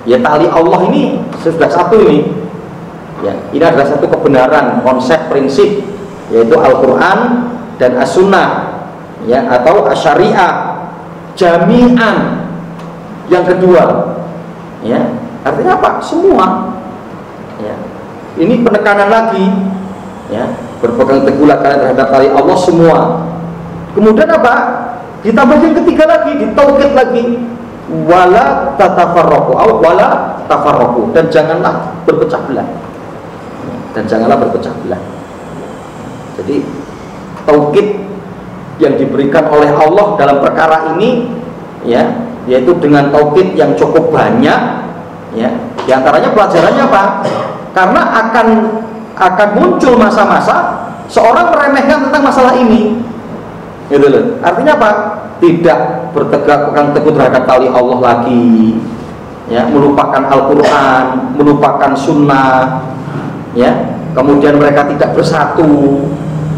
ya, tali Allah ini sudah satu ini, ya, ini adalah satu kebenaran, konsep, prinsip, yaitu Al-Quran dan As-Sunnah, ya, atau As-Syariah. Jami'an yang kedua, ya, artinya apa? Semua, ya, ini penekanan lagi, ya, berpegang teguhlah kalian terhadap tali Allah semua. Kemudian apa? Ditambah yang ketiga lagi, ditauhid lagi, wala tatafarraqu, wala tafarraqu, dan janganlah berpecah belah, dan janganlah berpecah belah. Jadi tauhid yang diberikan oleh Allah dalam perkara ini, ya, yaitu dengan tauhid yang cukup banyak, ya, diantaranya pelajarannya apa? Karena akan muncul masa-masa seorang meremehkan tentang masalah ini, gitu loh. Artinya apa? Tidak berpegang teguh terhadap tali Allah lagi, ya, melupakan Al-Quran, melupakan Sunnah, ya, kemudian mereka tidak bersatu,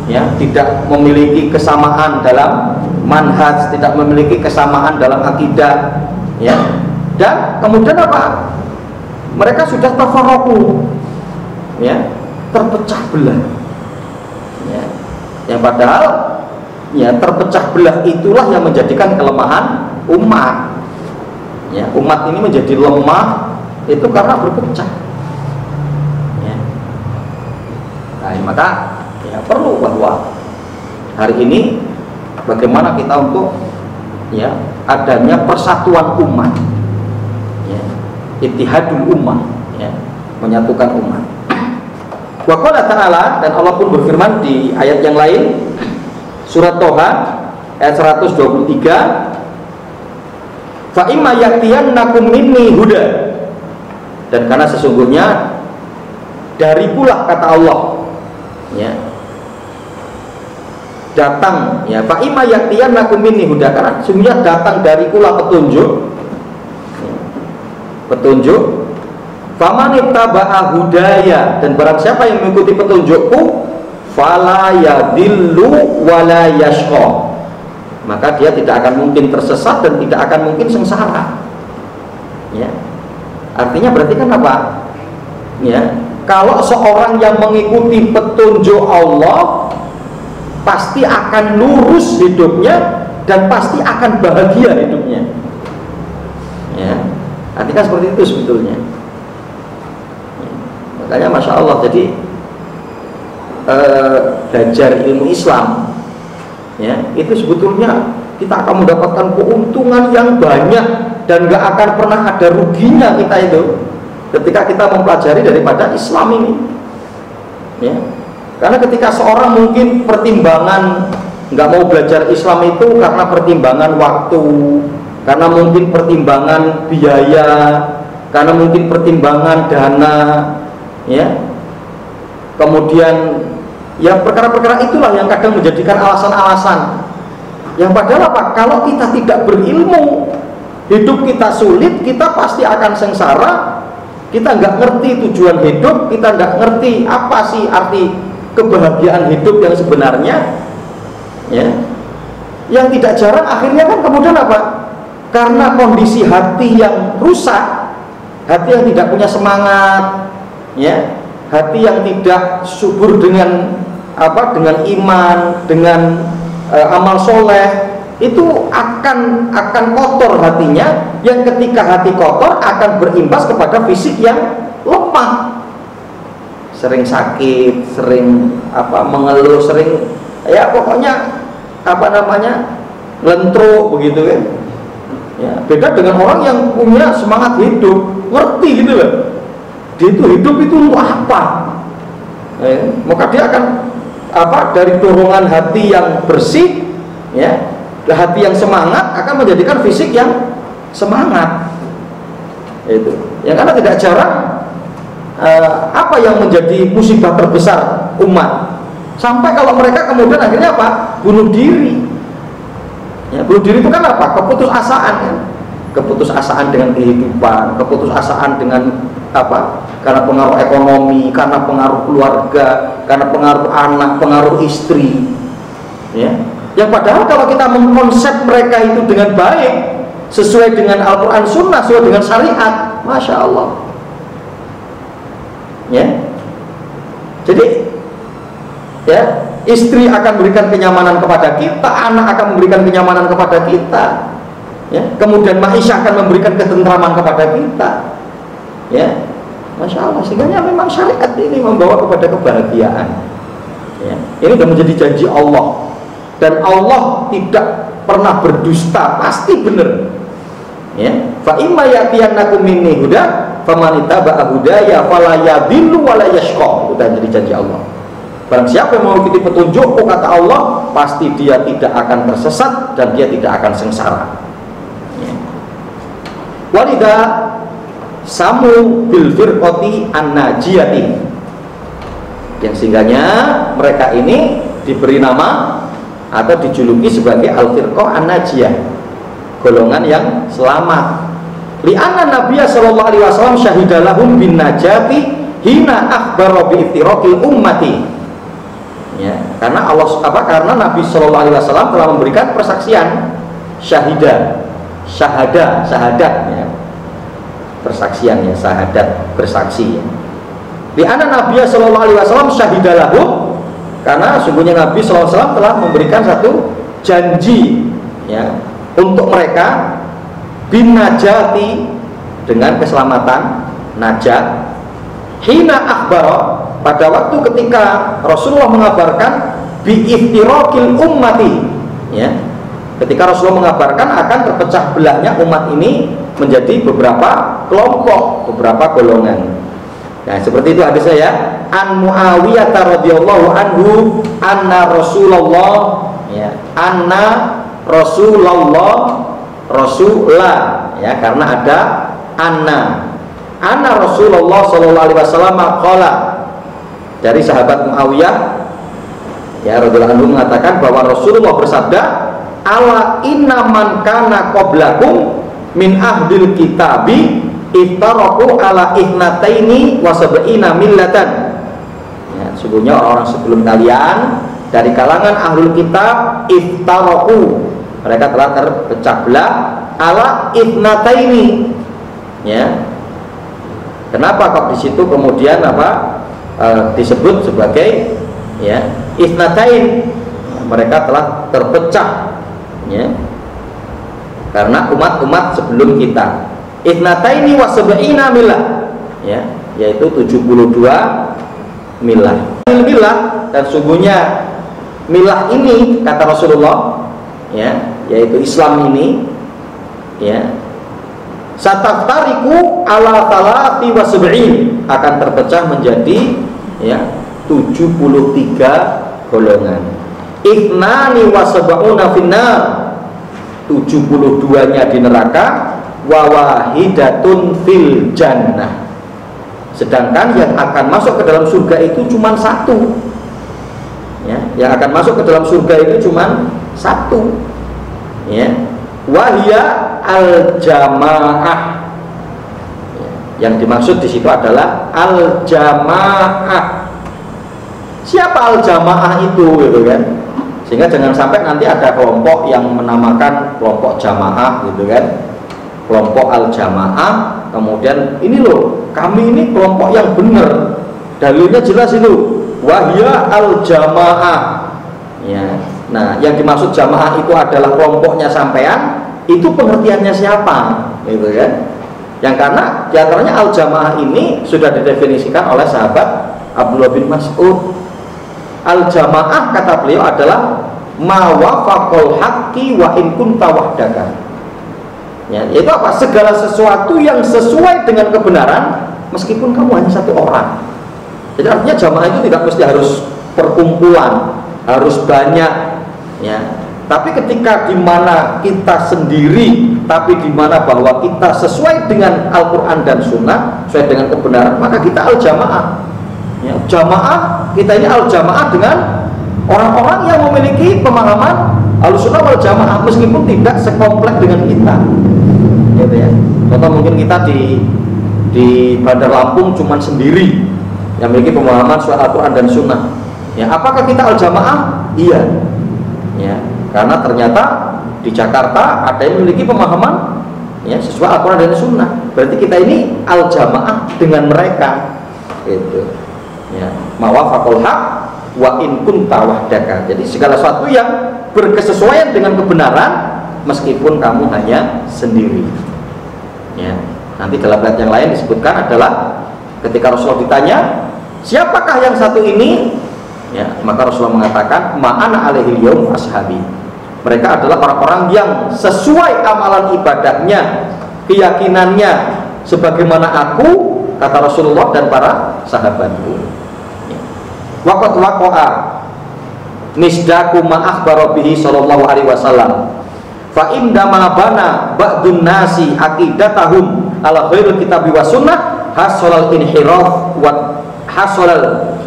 ya, tidak memiliki kesamaan dalam manhaj, tidak memiliki kesamaan dalam akidah, ya, dan kemudian apa? Mereka sudah tafarraqu, ya, terpecah belah, ya, yang padahal, ya, terpecah belah itulah yang menjadikan kelemahan umat. Ya, umat ini menjadi lemah itu karena berpecah. Ya. Nah, maka ya perlu bahwa hari ini bagaimana kita untuk, ya, adanya persatuan umat, ya, ittihadul ummah, ya, menyatukan umat. Wa qala ta'ala, dan Allah pun berfirman di ayat yang lain, surat Toha ayat 123, fa imma ya'tiyannakum minni huda, dan karena sesungguhnya dari pula kata Allah, ya, datang, ya, fa imma ya'tiyannakum minni huda, karena sesungguhnya datang dari pula petunjuk, petunjuk, faman ittaba'a hudaya, dan barang siapa yang mengikuti petunjukku, fala yadillu wala yashqa, maka dia tidak akan mungkin tersesat dan tidak akan mungkin sengsara. Ya, artinya berarti kan apa? Ya, kalau seorang yang mengikuti petunjuk Allah pasti akan lurus hidupnya dan pasti akan bahagia hidupnya. Ya, artinya seperti itu sebetulnya. Ya, makanya masya Allah, jadi belajar ilmu Islam, ya, itu sebetulnya kita akan mendapatkan keuntungan yang banyak dan gak akan pernah ada ruginya kita itu ketika kita mempelajari daripada Islam ini, ya, karena ketika seorang mungkin pertimbangan nggak mau belajar Islam itu karena pertimbangan waktu, karena mungkin pertimbangan biaya, karena mungkin pertimbangan dana, ya, kemudian ya perkara-perkara itulah yang kadang menjadikan alasan-alasan yang padahal apa? Kalau kita tidak berilmu, hidup kita sulit, kita pasti akan sengsara, kita nggak ngerti tujuan hidup, kita nggak ngerti apa sih arti kebahagiaan hidup yang sebenarnya, ya, yang tidak jarang akhirnya kan kemudian apa? Karena kondisi hati yang rusak, hati yang tidak punya semangat, ya, hati yang tidak subur dengan apa, dengan iman, dengan amal soleh, itu akan kotor hatinya, yang ketika hati kotor akan berimbas kepada fisik yang lemah, sering sakit, sering apa, mengeluh, sering ya pokoknya apa namanya, lentruk begitu kan. Ya, beda dengan orang yang punya semangat hidup, ngerti gitu loh, dia itu hidup itu untuk apa, ya, maka dia akan apa, dari dorongan hati yang bersih, ya, hati yang semangat akan menjadikan fisik yang semangat. Itu yang karena tidak jarang apa yang menjadi musibah terbesar umat, sampai kalau mereka kemudian akhirnya apa, bunuh diri. Ya, bunuh diri itu kan apa? Keputusasaan, kan? Keputusasaan dengan kehidupan, keputusasaan dengan apa? Karena pengaruh ekonomi, karena pengaruh keluarga, karena pengaruh anak, pengaruh istri, ya. Yang padahal kalau kita mengkonsep mereka itu dengan baik, sesuai dengan Al-Quran Sunnah, sesuai dengan syariat, masya Allah, ya. Jadi, ya, istri akan memberikan kenyamanan kepada kita, anak akan memberikan kenyamanan kepada kita, ya. Kemudian maisha akan memberikan ketentraman kepada kita, ya. Masya Allah, sehingga memang syariat ini membawa kepada kebahagiaan, ya. Ini sudah menjadi janji Allah, dan Allah tidak pernah berdusta, pasti benar, ya. Fa imma ya'tiyannakum minni huda faman ittaba'a hudaya fala yadhillu wala yashqa, itu jadi janji Allah. Barang siapa yang mengikuti petunjukku, kata Allah, pasti dia tidak akan tersesat dan dia tidak akan sengsara, ya. Walidha samu bil firqati an-najiyati, yang sehingganya mereka ini diberi nama atau dijuluki sebagai al-firqah an-najiyah, golongan yang selamat. Li'anna Nabiya sallallahu alaihi wasallam syahidalahum bin najati hina akhbara bi iftiraqil ummati. Ya, karena karena Nabi sallallahu alaihi wasallam telah memberikan persaksian syahadat ya. Persaksian ya, syahadat, bersaksi ya. Li'anna Nabiya sallallahu alaihi wasallam syahidalahum, karena sungguhnya Nabi sallallahu alaihi wasallam telah memberikan satu janji ya untuk mereka bin najati, dengan keselamatan, najat, hina akhbara, pada waktu ketika Rasulullah mengabarkan bi iftiraqil ummati ya, ketika Rasulullah mengabarkan akan terpecah belahnya umat ini menjadi beberapa kelompok, beberapa golongan. Nah, seperti itu hadisnya ya. An Muawiyah radhiyallahu anhu anna Rasulullah ya, anna Rasulullah ya, karena ada anna Rasulullah sallallahu alaihi wasallam qala, dari sahabat Muawiyah ya radhiyallahu anhu mengatakan bahwa Rasulullah bersabda, ala inna man kana qablakum min ahdil kitabi iftaraku ala ihnataini wa sab'ina millatan. Ya, sungguhnya orang-orang sebelum kalian dari kalangan ahlul kitab iftaraku, mereka telah terpecah belah ala ihnataini. Ya. Kenapa kok di situ kemudian disebut sebagai ya ihnatain? Mereka telah terpecah ya. Karena umat-umat sebelum kita. Ithnataini wa sab'ina milah ya, yaitu 72 milah. Milah, dan sungguhnya milah ini kata Rasulullah ya, yaitu Islam ini ya, sataftariku ala talati wa sab'in, akan terpecah menjadi ya 73 golongan. Ithnani wa sab'una finnar, 72-nya di neraka, wa wahidatun fil jannah, sedangkan yang akan masuk ke dalam surga itu cuma satu ya, yang akan masuk ke dalam surga itu cuma satu ya, wahya al jamaah ya, yang dimaksud di situ adalah al jamaah. Siapa al jamaah itu gitu kan, sehingga jangan sampai nanti ada kelompok yang menamakan kelompok jamaah gitu kan, kelompok al-jamaah, kemudian ini loh, kami ini kelompok yang benar, dalilnya jelas itu wahya al-jamaah ya. Nah, yang dimaksud jamaah itu adalah kelompoknya sampean, itu pengertiannya siapa gitu kan, yang karena diantaranya al-jamaah ini sudah didefinisikan oleh sahabat Abdullah bin Mas'ud. Al-jamaah kata beliau adalah ma wafaqal haqqi wa in kunta wahdaka ya, yaitu apa? Segala sesuatu yang sesuai dengan kebenaran meskipun kamu hanya satu orang. Jadi artinya jamaah itu tidak mesti harus perkumpulan, harus banyak ya. Tapi ketika dimana kita sendiri, tapi dimana bahwa kita sesuai dengan Al-Quran dan Sunnah, sesuai dengan kebenaran, maka kita al-jamaah ya. Jamaah, kita ini al-jamaah dengan orang-orang yang memiliki pemahaman Ahlussunnah wal Jamaah meskipun tidak sekompleks dengan kita gitu ya. Contoh mungkin kita di Bandar Lampung cuman sendiri yang memiliki pemahaman soal Al-Quran dan Sunnah ya, apakah kita al-jamaah? Iya ya, karena ternyata di Jakarta ada yang memiliki pemahaman ya sesuai Al-Quran dan Sunnah, berarti kita ini al-jamaah dengan mereka gitu ya. Mawafaqul haq wa in kunta wahdaka, jadi segala sesuatu yang berkesesuaian dengan kebenaran meskipun kamu hanya sendiri ya. Nanti dalam ayat yang lain disebutkan adalah ketika Rasulullah ditanya siapakah yang satu ini ya, maka Rasulullah mengatakan ma'ana alaihil yaum ashabi, mereka adalah orang-orang yang sesuai amalan ibadahnya, keyakinannya sebagaimana aku, kata Rasulullah, dan para sahabatku. Waqat waqa'a misdaku ma akhbara bihi sallallahu alaihi wasallam fa indama bana ba'dun nasi aqidatahum ala khairil kitabi wa sunnah hasalal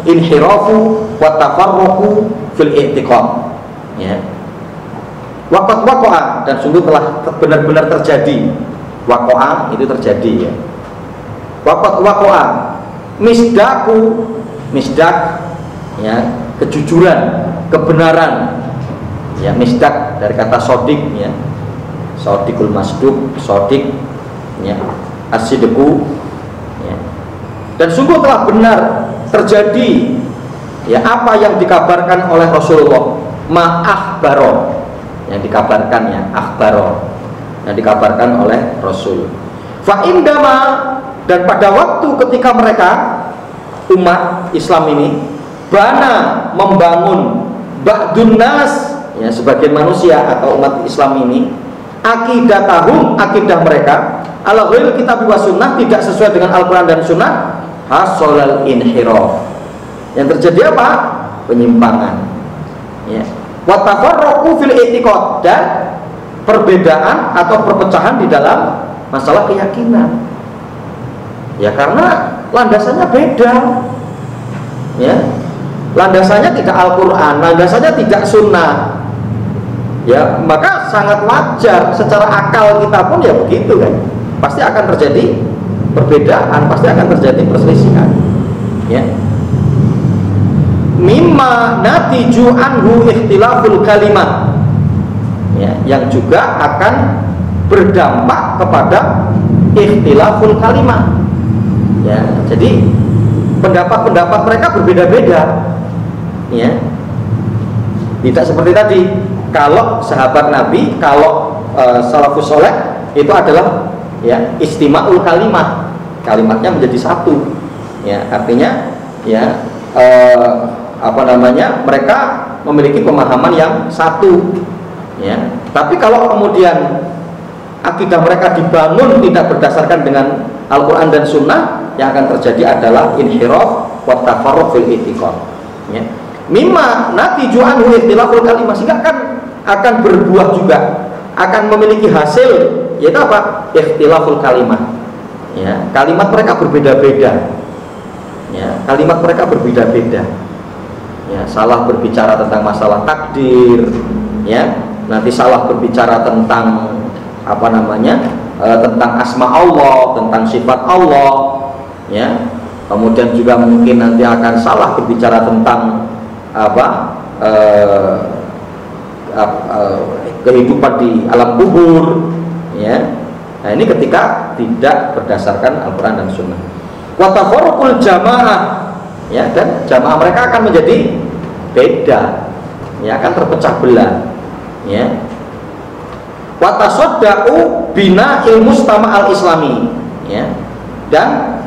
inhirafu wa tafarruqu fil i'tiqad ya. Waqat waqa'a, dan sungguh telah benar-benar terjadi Waqa'a itu terjadi ya. Waqa'a misdaku, misdak ya, kejujuran, kebenaran ya. Misdak dari kata sodik ya, sodikul masduk, sodik ya, as-sidqu ya. Dan sungguh telah benar terjadi ya apa yang dikabarkan oleh Rasulullah, ma'akhbaro yang dikabarkan ya, akhbaro yang dikabarkan oleh Rasul. Fa indama, dan pada waktu ketika mereka umat Islam ini bana, membangun ba'dun nas ya, sebagian manusia atau umat Islam ini aqidatahum, akidah mereka ala ghairi kitab wa sunnah, tidak sesuai dengan Al-Quran dan Sunnah, hasolal inhiraf, yang terjadi apa? Penyimpangan ya. Wa tafarraqu fil i'tiqad, dan perbedaan atau perpecahan di dalam masalah keyakinan ya, karena landasannya beda ya, landasannya tidak Al-Quran, landasannya tidak Sunnah ya, maka sangat wajar secara akal kita pun ya begitu kan, pasti akan terjadi perbedaan, pasti akan terjadi perselisihan ya. Mimma natiju anhu ikhtilaful kalimat ya, yang juga akan berdampak kepada ikhtilaful kalimat ya. Jadi pendapat-pendapat mereka berbeda-beda ya, tidak seperti tadi. Kalau sahabat Nabi, kalau salafus soleh itu adalah ya istima'ul kalimat, kalimatnya menjadi satu ya, artinya ya mereka memiliki pemahaman yang satu ya. Tapi kalau kemudian akidah mereka dibangun tidak berdasarkan dengan Al-Quran dan Sunnah, yang akan terjadi adalah inhiraf wa tafarruq fil i'tiqad ya. Mimma natiju anhu ikhtilaful kalimah, sehingga akan berbuah juga, akan memiliki hasil, yaitu apa? Ikhtilaful kalimah ya, kalimat mereka berbeda-beda ya, kalimat mereka berbeda-beda ya. Salah berbicara tentang masalah takdir ya, nanti salah berbicara tentang tentang asma Allah, tentang sifat Allah ya. Kemudian juga mungkin nanti akan salah berbicara tentang kehidupan di alam kubur ya. Nah ini ketika tidak berdasarkan Al-Quran dan Sunnah. Wa tafarruqul jamaah ya, dan jamaah mereka akan menjadi beda ya, akan terpecah belah ya. Wa tasaddaqu bina ilmu mustama al-islami ya, dan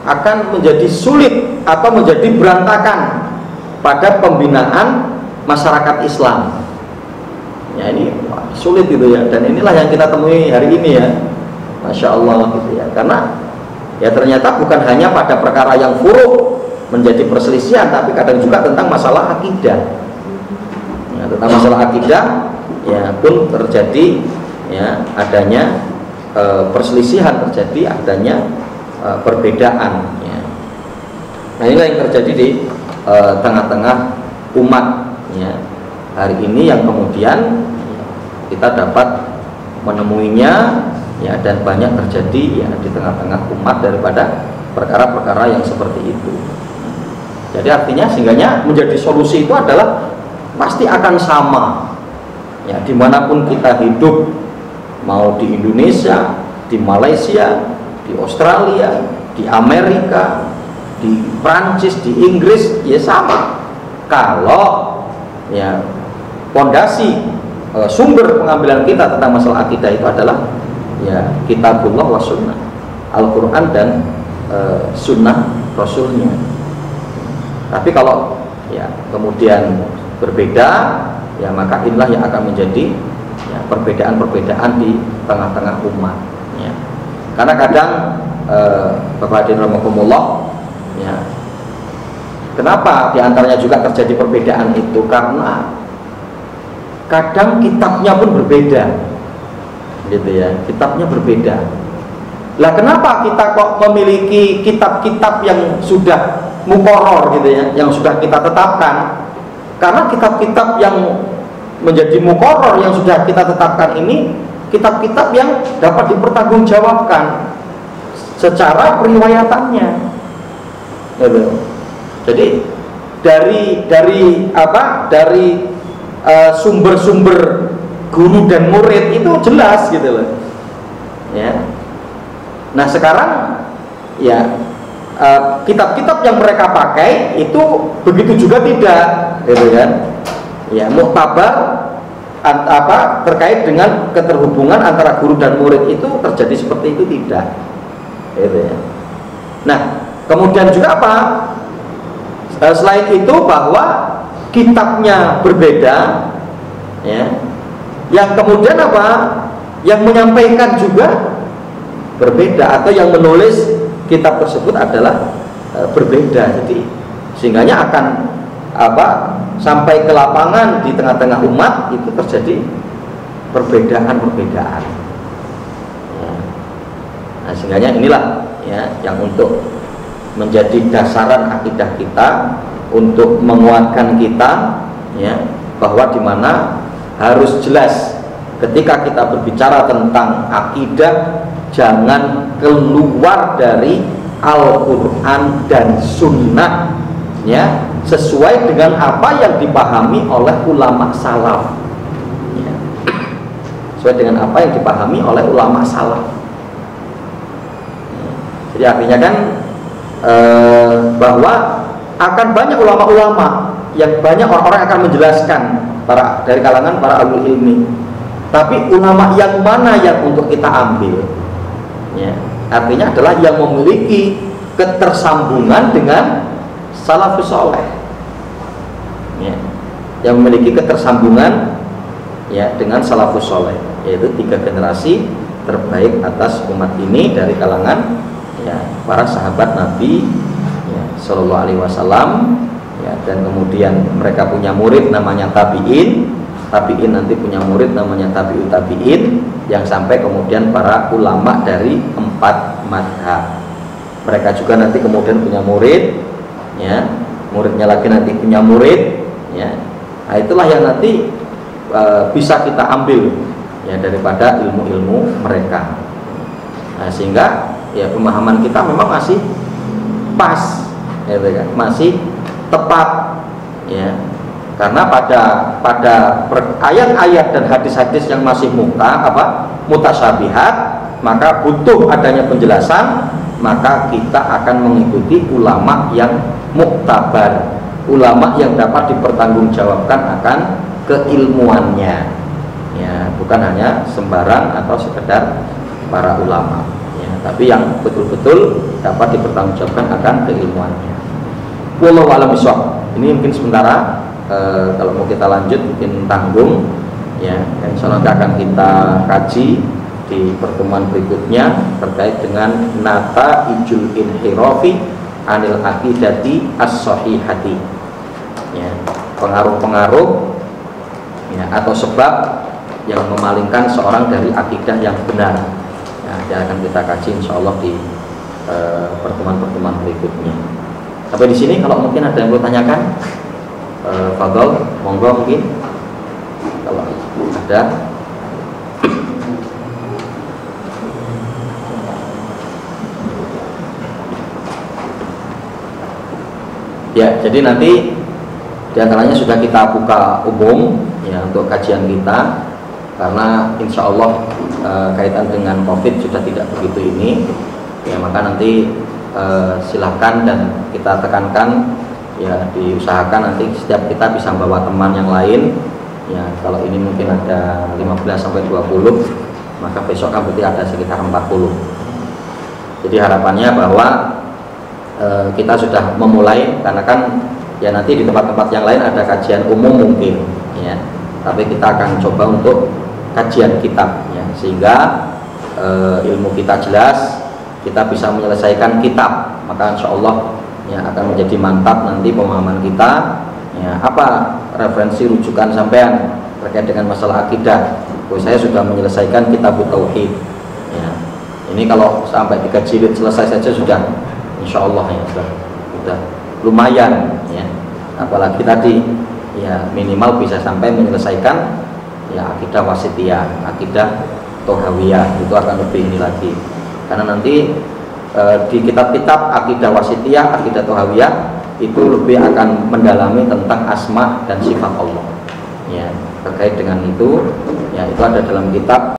akan menjadi sulit atau menjadi berantakan pada pembinaan masyarakat Islam ya. Ini sulit gitu ya, dan inilah yang kita temui hari ini ya, Masya Allah gitu ya. Karena ya ternyata bukan hanya pada perkara yang furu' menjadi perselisihan, tapi kadang juga tentang masalah akidah ya, tentang masalah akidah ya pun terjadi ya, adanya perselisihan, terjadi adanya perbedaan ya. Nah inilah yang terjadi di tengah-tengah umat ya hari ini, yang kemudian kita dapat menemuinya ya, dan banyak terjadi ya di tengah-tengah umat daripada perkara-perkara yang seperti itu. Jadi artinya sehingganya menjadi solusi itu adalah pasti akan sama ya, dimanapun kita hidup, mau di Indonesia, di Malaysia, di Australia, di Amerika, di Prancis, di Inggris ya sama. Kalau ya pondasi sumber pengambilan kita tentang masalah akidah itu adalah ya kitabullah wa sunnah, Al-Quran dan sunnah Rasulnya. Tapi kalau ya kemudian berbeda ya, maka inilah yang akan menjadi ya, perbedaan-perbedaan di tengah-tengah umat ya. Karena kadang Bapak hadirin rahimakumullah ya, kenapa diantaranya juga terjadi perbedaan itu? Karena kadang kitabnya pun berbeda gitu ya, kitabnya berbeda. Lah kenapa kita kok memiliki kitab-kitab yang sudah muqarrar gitu ya, yang sudah kita tetapkan? Karena kitab-kitab yang menjadi muqarrar yang sudah kita tetapkan ini kitab-kitab yang dapat dipertanggungjawabkan secara periwayatannya. Jadi dari sumber-sumber guru dan murid itu jelas gitu loh. Ya. Nah sekarang ya kitab-kitab yang mereka pakai itu begitu juga tidak, gitu kan? Ya, muktabar terkait dengan keterhubungan antara guru dan murid itu terjadi seperti itu tidak, gitu ya. Nah kemudian juga apa? Selain itu bahwa kitabnya berbeda, ya. Yang kemudian apa? Yang menyampaikan juga berbeda, atau yang menulis kitab tersebut adalah berbeda. Jadi sehingganya akan sampai ke lapangan di tengah-tengah umat itu terjadi perbedaan-perbedaan. Ya. Nah, sehingganya inilah ya yang untuk menjadi dasaran akidah kita, untuk menguatkan kita, ya, bahwa di mana harus jelas ketika kita berbicara tentang akidah, jangan keluar dari Al-Quran dan Sunnah, ya, sesuai dengan apa yang dipahami oleh ulama salaf, ya. Sesuai dengan apa yang dipahami oleh ulama salaf, ya. Jadi artinya kan bahwa akan banyak ulama-ulama, yang banyak orang-orang akan menjelaskan dari kalangan para ahli ilmi, tapi ulama yang mana yang untuk kita ambil, ya, artinya adalah yang memiliki ketersambungan dengan salafus saleh, ya, yang memiliki ketersambungan, ya, dengan salafus saleh, yaitu 3 generasi terbaik atas umat ini dari kalangan, ya, para sahabat Nabi, ya, Sallallahu Alaihi Wasallam, ya, dan kemudian mereka punya murid namanya tabi'in, tabi'in nanti punya murid namanya tabi'ut tabi'in, yang sampai kemudian para ulama dari 4 madhab. Mereka juga nanti kemudian punya murid, ya, muridnya lagi nanti punya murid, ya. Nah, itulah yang nanti bisa kita ambil, ya, daripada ilmu-ilmu mereka. Nah, sehingga ya pemahaman kita memang masih pas, ya, masih tepat, ya. Karena pada ayat-ayat dan hadis-hadis yang masih mutasyabihat, maka butuh adanya penjelasan, maka kita akan mengikuti ulama yang muktabar, ulama yang dapat dipertanggungjawabkan akan keilmuannya, ya, bukan hanya sembarang atau sekedar para ulama, ya, tapi yang betul-betul dapat dipertanggungjawabkan akan keilmuannya. Wallahu a'lam bishawab. Ini mungkin sementara, kalau mau kita lanjut mungkin tanggung, ya, insyaallah akan kita kaji di pertemuan berikutnya terkait dengan nata ijul inhirafi anil aqidati as-sahihati, ya, pengaruh-pengaruh, ya, atau sebab yang memalingkan seorang dari akidah yang benar, ya, yang akan kita kaji insyaallah di pertemuan-pertemuan berikutnya. Sampai di sini. Kalau mungkin ada yang mau tanyakan, fadhol, monggo, mungkin kalau ada. Ya, jadi nanti diantaranya sudah kita buka umum, ya, untuk kajian kita, karena insya Allah kaitan dengan COVID sudah tidak begitu ini, ya, maka nanti silahkan dan kita tekankan, ya, diusahakan nanti setiap kita bisa membawa teman yang lain, ya. Kalau ini mungkin ada 15-20, maka besok kan berarti ada sekitar 40. Jadi harapannya bahwa kita sudah memulai, karena kan ya nanti di tempat-tempat yang lain ada kajian umum mungkin, ya, tapi kita akan coba untuk kajian kitab, ya, sehingga ilmu kita jelas, kita bisa menyelesaikan kitab, maka insya Allah, ya, akan menjadi mantap nanti pemahaman kita, ya, apa referensi rujukan sampean terkait dengan masalah akidah. Saya sudah menyelesaikan kitab tauhid, ya. Ini kalau sampai 3 jilid selesai saja sudah insya Allah, ya, sudah lumayan, ya. Apalagi tadi, ya, minimal bisa sampai menyelesaikan, ya, akidah wasitiyah, akidah Tohawiyah, itu akan lebih ini lagi, karena nanti di kitab-kitab akidah wasitiyah, akidah Tohawiyah itu lebih akan mendalami tentang asma dan sifat Allah ya, terkait dengan itu ya, itu ada dalam kitab